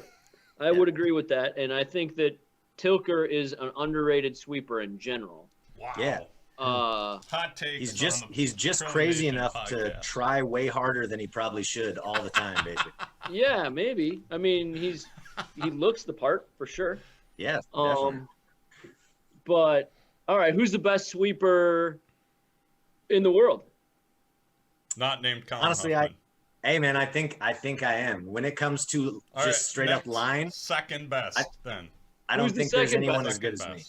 I would agree with that. And I think that Tilker is an underrated sweeper in general. Wow. Yeah. Hot take. He's just crazy enough to try way harder than he probably should all the time, basically. Yeah, maybe. I mean, he looks the part for sure. Yeah, definitely. But all right, who's the best sweeper in the world? Not named Colin Honestly, Hofman. Hey man, I think I am. When it comes to just straight up line, second best. Then I don't think there's anyone as good as me.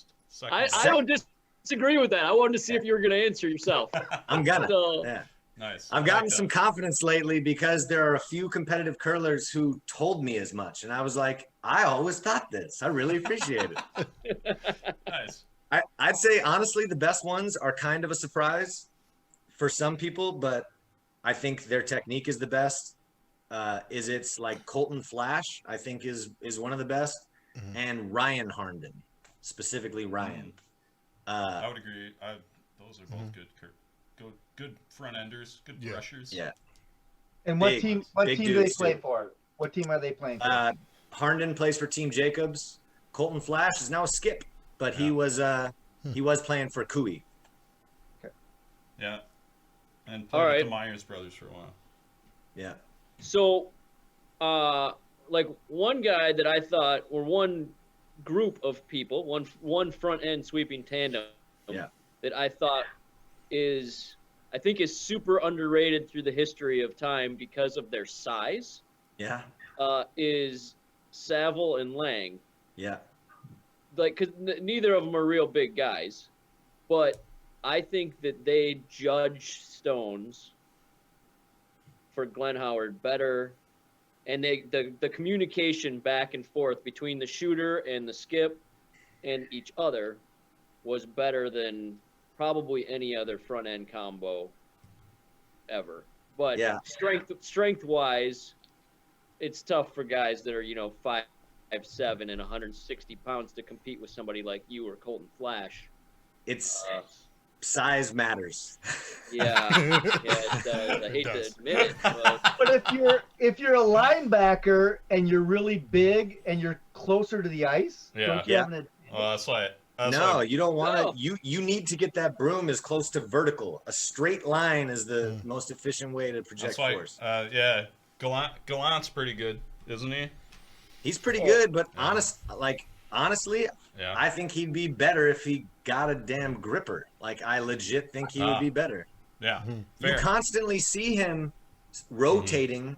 I don't disagree with that. I wanted to see if you were going to answer yourself. I'm gonna. Yeah. Nice. I've gotten some confidence lately because there are a few competitive curlers who told me as much, and I was like, I always thought this. I really appreciate it. Nice. I'd say honestly, the best ones are kind of a surprise for some people, but I think their technique is the best. It's like Colton Flash, I think is one of the best, and Ryan Harnden, specifically Ryan. I would agree. Those are both good front enders, good brushers. Yeah. And what team do they play for? What team are they playing for? Harnden plays for Team Jacobs. Colton Flash is now a skip, but he was playing for Cooey. Okay. Yeah. And played with the Myers brothers for a while. Yeah. So, like one guy that I thought, or one group of people, one front end sweeping tandem that I thought is super underrated through the history of time because of their size. Yeah. Is Savile and Lang. Yeah. Like, cause neither of them are real big guys, but I think that they judge stones for Glenn Howard better, and the communication back and forth between the shooter and the skip and each other was better than probably any other front end combo ever. But strength wise, it's tough for guys that are 5'7" and 160 pounds to compete with somebody like you or Colton Flash. It's size matters. Yeah, I hate to admit it, but if you're a linebacker and you're really big and you're closer to the ice, don't you have an advantage? That's why. You don't want to. You need to get that broom as close to vertical. A straight line is the most efficient way to project force. Gallant's pretty good, isn't he? He's pretty good, but honestly, I think he'd be better if he got a damn gripper. Like, I legit think he would be better. Yeah. You constantly see him rotating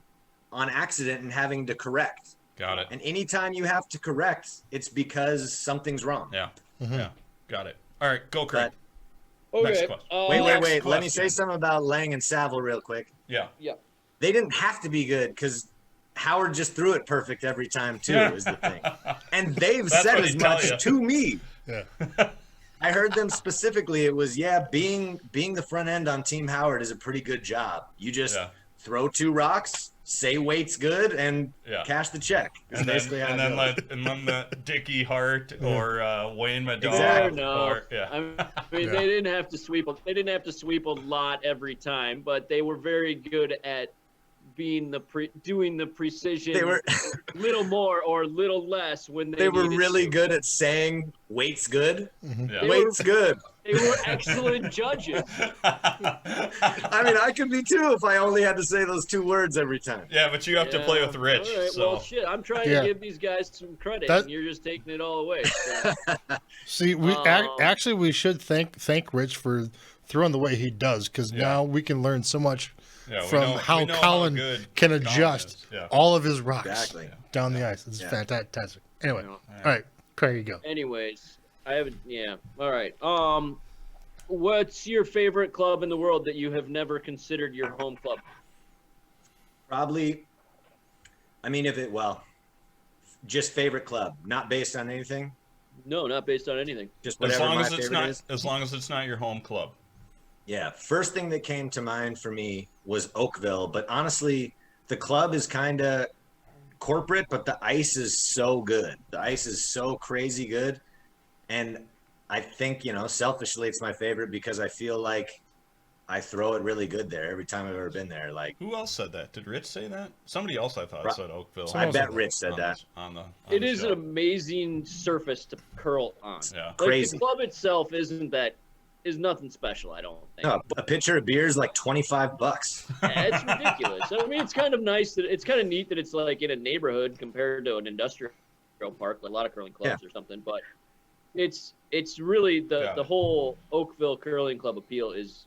on accident and having to correct. Got it. And anytime you have to correct, it's because something's wrong. Yeah. Yeah. Got it. All right, go, Craig. Okay. Wait. Let me say something about Lang and Savile real quick. Yeah. They didn't have to be good because Howard just threw it perfect every time, too, is the thing. And they've said as much to me. Yeah. I heard them specifically. It was, being the front end on Team Howard is a pretty good job. You just throw two rocks, say weight's good and cash the check. And then let Dickie Hart or Wayne Maddox. Exactly. I mean, they didn't have to sweep. They didn't have to sweep a lot every time, but they were very good at being doing the precision. They were little more or little less when they were really good at saying weight's good. Yeah. Weight's good. They were excellent judges. I mean, I could be too if I only had to say those 2 words every time. Yeah, but you have to play with Rich. All right, so. well, shit, I'm trying to give these guys some credit, and you're just taking it all away. So. See, actually we should thank Rich for throwing the way he does, because now we can learn so much from how Colin can adjust all of his rocks down the ice. It's fantastic. Anyway, all right, Craig, you go. Anyways, I haven't. Yeah. All right. What's your favorite club in the world that you have never considered your home club? Probably. I mean, just favorite club, not based on anything. No, not based on anything. Just whatever my favorite is. As long as it's not your home club. Yeah. First thing that came to mind for me was Oakville, but honestly, the club is kind of corporate, but the ice is so good. The ice is so crazy good. And I think, selfishly it's my favorite because I feel like I throw it really good there every time I've ever been there. Like, who else said that? Did Rich say that? Somebody else I thought said Oakville. I bet Rich said that. It is an amazing surface to curl on. Yeah. Like, crazy. The club itself is nothing special, I don't think. No, a pitcher of beer is like $25. Yeah, it's ridiculous. I mean, it's kind of nice it's kind of neat that it's like in a neighborhood compared to an industrial park, like a lot of curling clubs or something. But it's really the whole Oakville Curling Club appeal is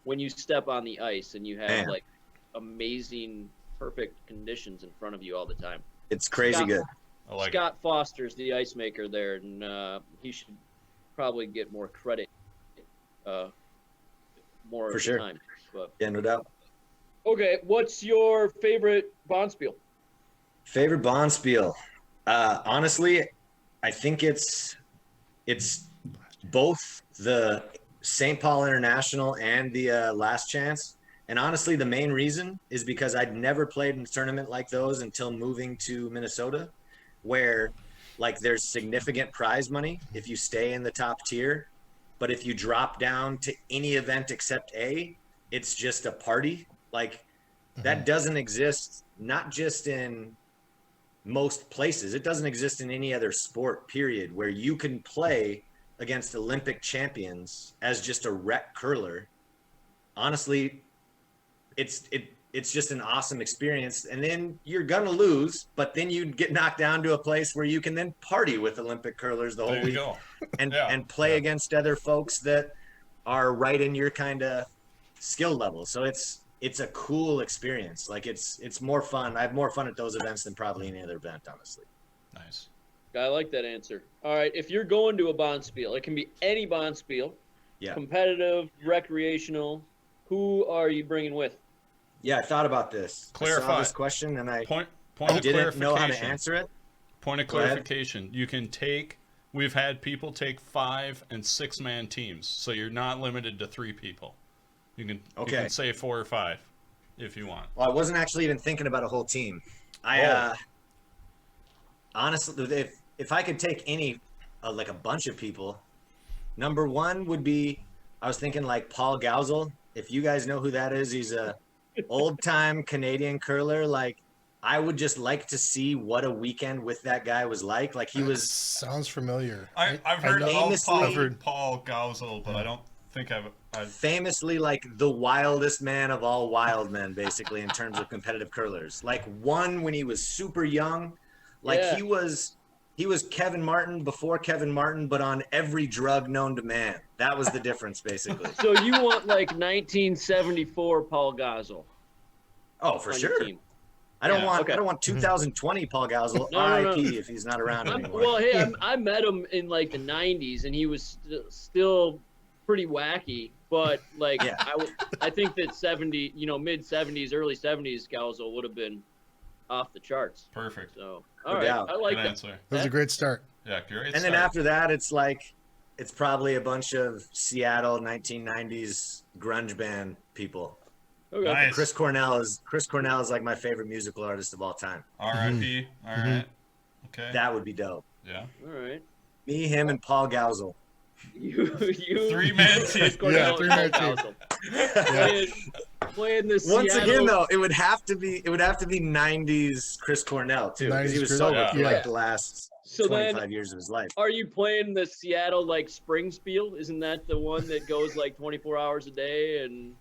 when you step on the ice and you have like amazing, perfect conditions in front of you all the time. It's crazy good. I like Scott Foster's the ice maker there, and he should probably get more credit. More for of sure. the time. But, yeah, no doubt. Okay, what's your favorite Bonspiel? Favorite Bonspiel? Honestly, I think it's both the St. Paul International and the Last Chance. And honestly, the main reason is because I'd never played in a tournament like those until moving to Minnesota, where like there's significant prize money if you stay in the top tier. But if you drop down to any event except A, it's just a party. Like that doesn't exist, not just in most places. It doesn't exist in any other sport, period, where you can play against Olympic champions as just a rec curler. Honestly, it's just an awesome experience. And then you're going to lose, but then you get knocked down to a place where you can then party with Olympic curlers the whole week and play against other folks that are right in your kind of skill level. So it's a cool experience. Like it's more fun. I have more fun at those events than probably any other event, honestly. Nice. I like that answer. All right, if you're going to a Bonspiel, it can be any Bonspiel, competitive, recreational. Who are you bringing with? Yeah, I thought about this. Clarify. I saw this question and I didn't know how to answer it. Point of clarification. You can we've had people take 5 and 6 man teams, so you're not limited to 3 people. You can say 4 or 5 if you want. Well, I wasn't actually even thinking about a whole team. Honestly, if I could take any, like a bunch of people, number 1 would be, I was thinking like Paul Gausel. If you guys know who that is, he's a old-time Canadian curler. Like, I would just like to see what a weekend with that guy was like. Like, he was... Sounds familiar. I've heard of Paul Gausel, but I don't think I've... Famously, like, the wildest man of all wild men, basically, in terms of competitive curlers. Like, won when he was super young. Like, he was Kevin Martin before Kevin Martin, but on every drug known to man. That was the difference, basically. So you want like 1974 Paul Gausel? Oh, for sure. I don't want 2020 Paul Gausel. RIP if he's not around anymore. Well, hey, I met him in like the 90s, and he was still pretty wacky. But like, I think that mid 70s, early 70s Gausel would have been off the charts. Perfect. So, all right, I like that. That was a great start. Yeah, great. And then after that, it's probably a bunch of Seattle 1990s grunge band people. Okay. Nice. Chris Cornell is like my favorite musical artist of all time. R.I.P. All right. Okay. That would be dope. Yeah. All right. Me, him, and Paul Gausel. You Three-man team. Cornell, three-man Paul team. Gausel. Playing the Once Seattle. again, though, it would have to be '90s Chris Cornell too, because he 90s was Chris- sober yeah. for like the last So 25 then, years of his life. are you playing the Seattle like spring spiel? Isn't that the one that goes like 24 hours a day and?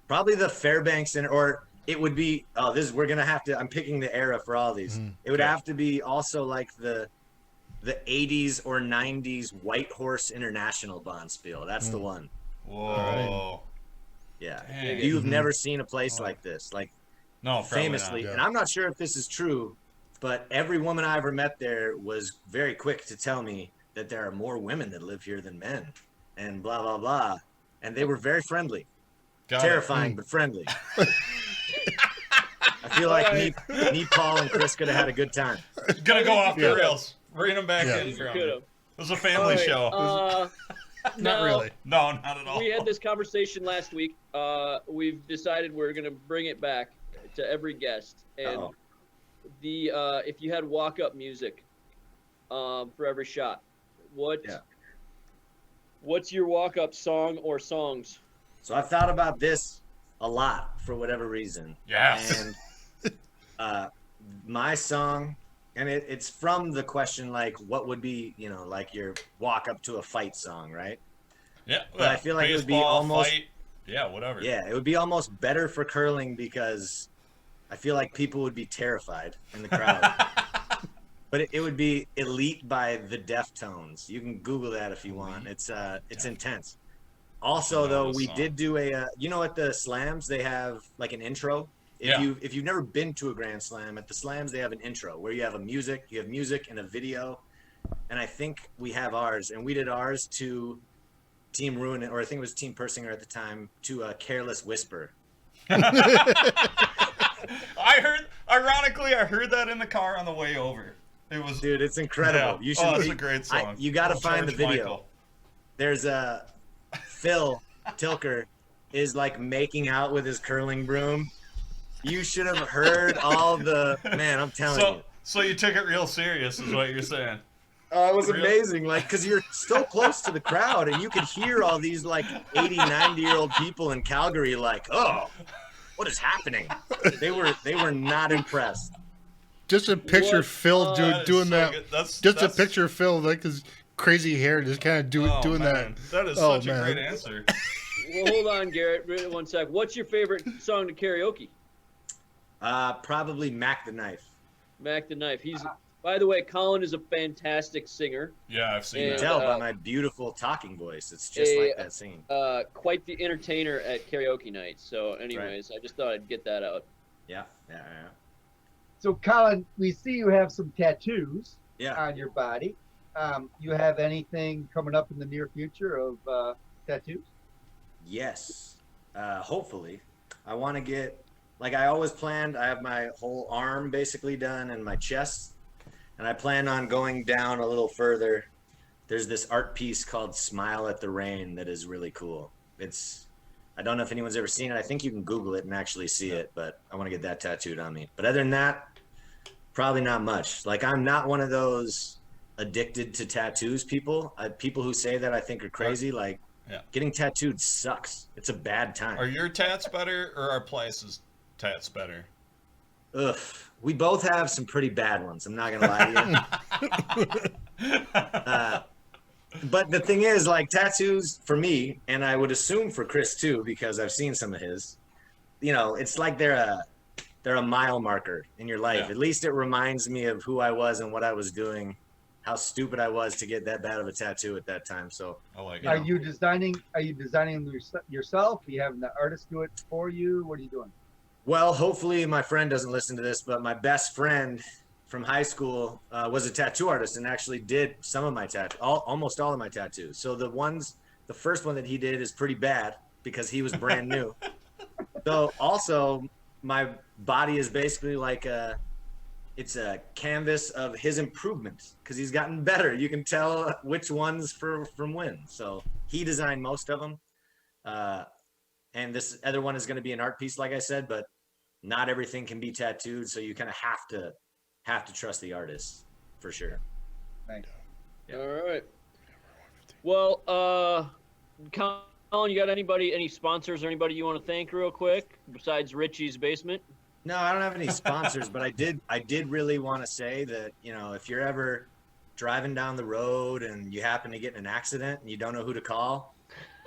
Probably the Fairbanks, or it would be. Oh, we're gonna have to. I'm picking the era for all these. It would have to be also like the 80s or 90s White Horse International Bonspiel. That's the one. Whoa. Yeah. Dang. You've never seen a place like this, like No, probably famously. not. And I'm not sure if this is true, but every woman I ever met there was very quick to tell me that there are more women that live here than men, and blah blah blah. And they were very friendly, Got terrifying but friendly. I feel like me, Paul, and Chris could have had a good time. it. Gonna go off the Yeah. rails. Bring them back Yeah. in. You From. could It have. was a family show. Not Now, really. No, not at all. We had this conversation last week. We've decided we're gonna bring it back to every guest, and Uh-oh. if you had walk-up music for every shot, what's your walk-up song or songs? So I've thought about this a lot for whatever reason. Yes. And my song, and it's from the question, like, what would be, like your walk up to a fight song, right? Yeah. But I feel like it would be baseball, almost- fight. Yeah, whatever. Yeah, it would be almost better for curling because I feel like people would be terrified in the crowd. But it would be Elite by the Deftones. You can Google that if you want. It's intense. Also, though, we did do at the slams they have like an intro. If you've never been to a Grand Slam, at the slams they have an intro where you have music and a video, and I think we have ours, and we did ours to Team Ruin, or I think it was Team Persinger at the time, to a Careless Whisper. Ironically, I heard that in the car on the way over. It was, dude, it's incredible. Yeah. You should. It's a great song. You got to Old find the George video. Michael. There's Phil Tilker is like making out with his curling broom. You should have heard all the man. I'm telling you. So you took it real serious, is what you're saying. Oh, it was amazing. Like, because you're so close to the crowd, and you could hear all these like 80, 90-year-old people in Calgary, like, oh, what is happening? They were not impressed. Just a picture Phil doing so that. good. Just a picture of Phil like his crazy hair, just kind of doing man. that. That is Oh, such a man. great answer. Well, hold on, Garrett. One sec. What's your favorite song to karaoke? Probably Mac the Knife. Mac the Knife. By the way, Colin is a fantastic singer. Yeah, I've seen And, that. Tell by my beautiful talking voice. It's just like that scene. Quite the entertainer at karaoke night. So, anyways, I just thought I'd get that out. Yeah. So, Colin, we see you have some tattoos Yeah. on your body. You have anything coming up in the near future of tattoos? Yes. Hopefully. I want to get, like I always planned, I have my whole arm basically done and my chest. And I plan on going down a little further. There's this art piece called Smile at the Rain that is really cool. I don't know if anyone's ever seen it. I think you can Google it and actually see it, but I want to get that tattooed on me. But other than that, probably not much. Like, I'm not one of those addicted to tattoos people. People who say that I think are crazy. Like, getting tattooed sucks. It's a bad time. Are your tats better or are Plyce's tats better? Ugh. We both have some pretty bad ones. I'm not going to lie to you. But the thing is, like, tattoos for me, and I would assume for Chris too, because I've seen some of his, it's like they're a mile marker in your life. Yeah. At least it reminds me of who I was and what I was doing, how stupid I was to get that bad of a tattoo at that time. So I like it. Are you designing them yourself? Are you having the artist do it for you? What are you doing? well, hopefully my friend doesn't listen to this, but my best friend from high school was a tattoo artist and actually did some of my almost all of my tattoos. So the first one that he did is pretty bad because he was brand new. So also my body is basically like it's a canvas of his improvement because he's gotten better. You can tell which ones from when. So he designed most of them. and this other one is going to be an art piece, like I said, but not everything can be tattooed, so you kind of have to trust the artist for sure. Nice. Yeah. All right. Well, Colin, you got any sponsors or anybody you want to thank real quick besides Richie's Basement? No, I don't have any sponsors, but I did really want to say that, you know, if you're ever driving down the road and you happen to get in an accident and you don't know who to call,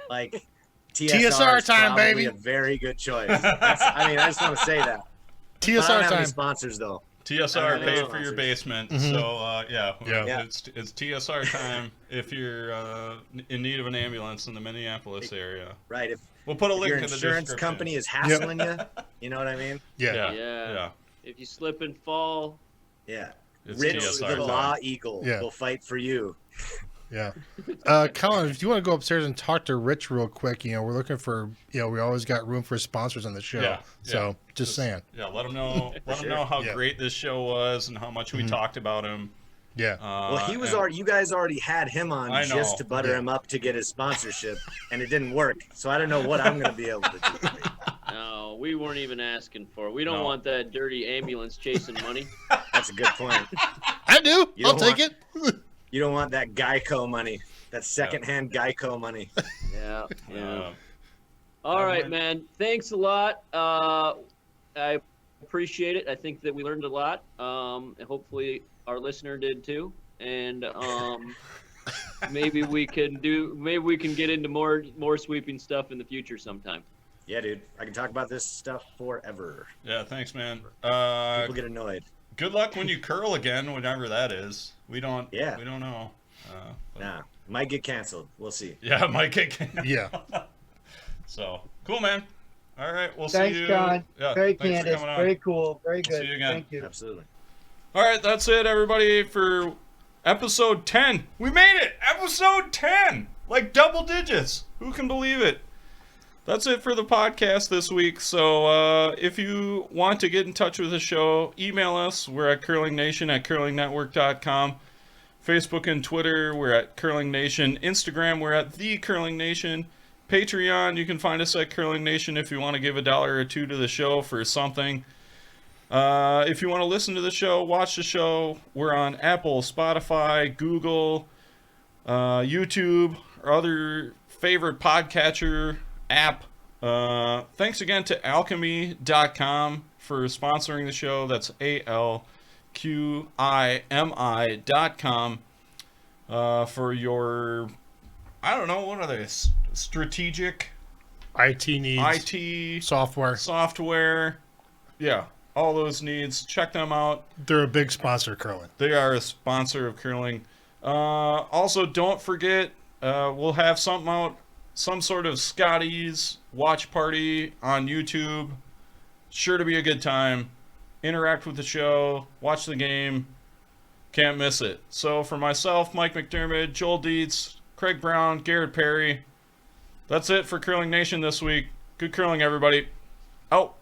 like TSR is time, probably baby. a very good choice. I just want to say that. But I don't TSR have any time. sponsors though. TSR Yeah. paid for your basement, Mhm. so Yeah. it's TSR time if you're in need of an ambulance in the Minneapolis area. Right. If We'll put a link your in the insurance description. company is hassling you know what I mean? Yeah. Yeah. If you slip and fall, Yeah. It's Rich TSR the time. Law Eagle Yeah. will fight for you. Yeah. Colin, if you want to go upstairs and talk to Rich real quick, you know, we're looking for, you know, we always got room for sponsors on the show. Yeah, So yeah. just saying. Yeah, let them know. Let them know how Yeah. great this show was and how much we talked about him. Yeah. Well, he was and- already. You guys already had him on I know. just to butter Yeah. him up to get his sponsorship, and it didn't work. So I don't know what I'm going to be able to do. no, we weren't even asking for it. We don't No. want that dirty ambulance chasing money. That's a good point. I do. You I'll don't take it. You don't want that Geico money, that secondhand Geico money. Yeah. Yeah. Uh, All right, man. man. Thanks a lot. I appreciate it. I think that we learned a lot. And hopefully our listener did too. And maybe we can get into more sweeping stuff in the future sometime. Yeah, dude. I can talk about this stuff forever. yeah, thanks, man. People get annoyed. Good luck when you curl again, whenever that is. We don't. Yeah. We don't know. But- Nah, might get canceled. We'll see. Yeah, Mike. Yeah. So cool, man. All right, we'll Thanks, see you. Colin. Yeah, Very thanks for candid. coming on. Very cool. Very We'll good. see you again. Thank you. Absolutely. All right, that's it, everybody, for episode 10. We made it! Episode 10! Like double digits. Who can believe it? That's it for the podcast this week. So if you want to get in touch with the show, email us. We're at curlingnation@curlingnetwork.com. Facebook and Twitter, we're at Curling Nation. Instagram, we're at The Curling Nation. Patreon, you can find us at Curling Nation if you want to give $1 or $2 to the show for something. If you want to listen to the show, watch the show, we're on Apple, Spotify, Google, YouTube, or other favorite podcatcher app. Thanks again to alchemy.com for sponsoring the show. That's ALQIMI.com for your, I don't know, what are they? Strategic IT needs. IT Software. Yeah, all those needs. Check them out. They're a big sponsor, Curling. They are a sponsor of curling. Also, don't forget, we'll have something out, some sort of Scotty's watch party on YouTube. Sure to be a good time. Interact with the show, watch the game. Can't miss it. So for myself, Mike McDermott, Joel Dietz, Craig Brown, Garrett Perry, that's it for Curling Nation this week. Good curling, everybody. Out.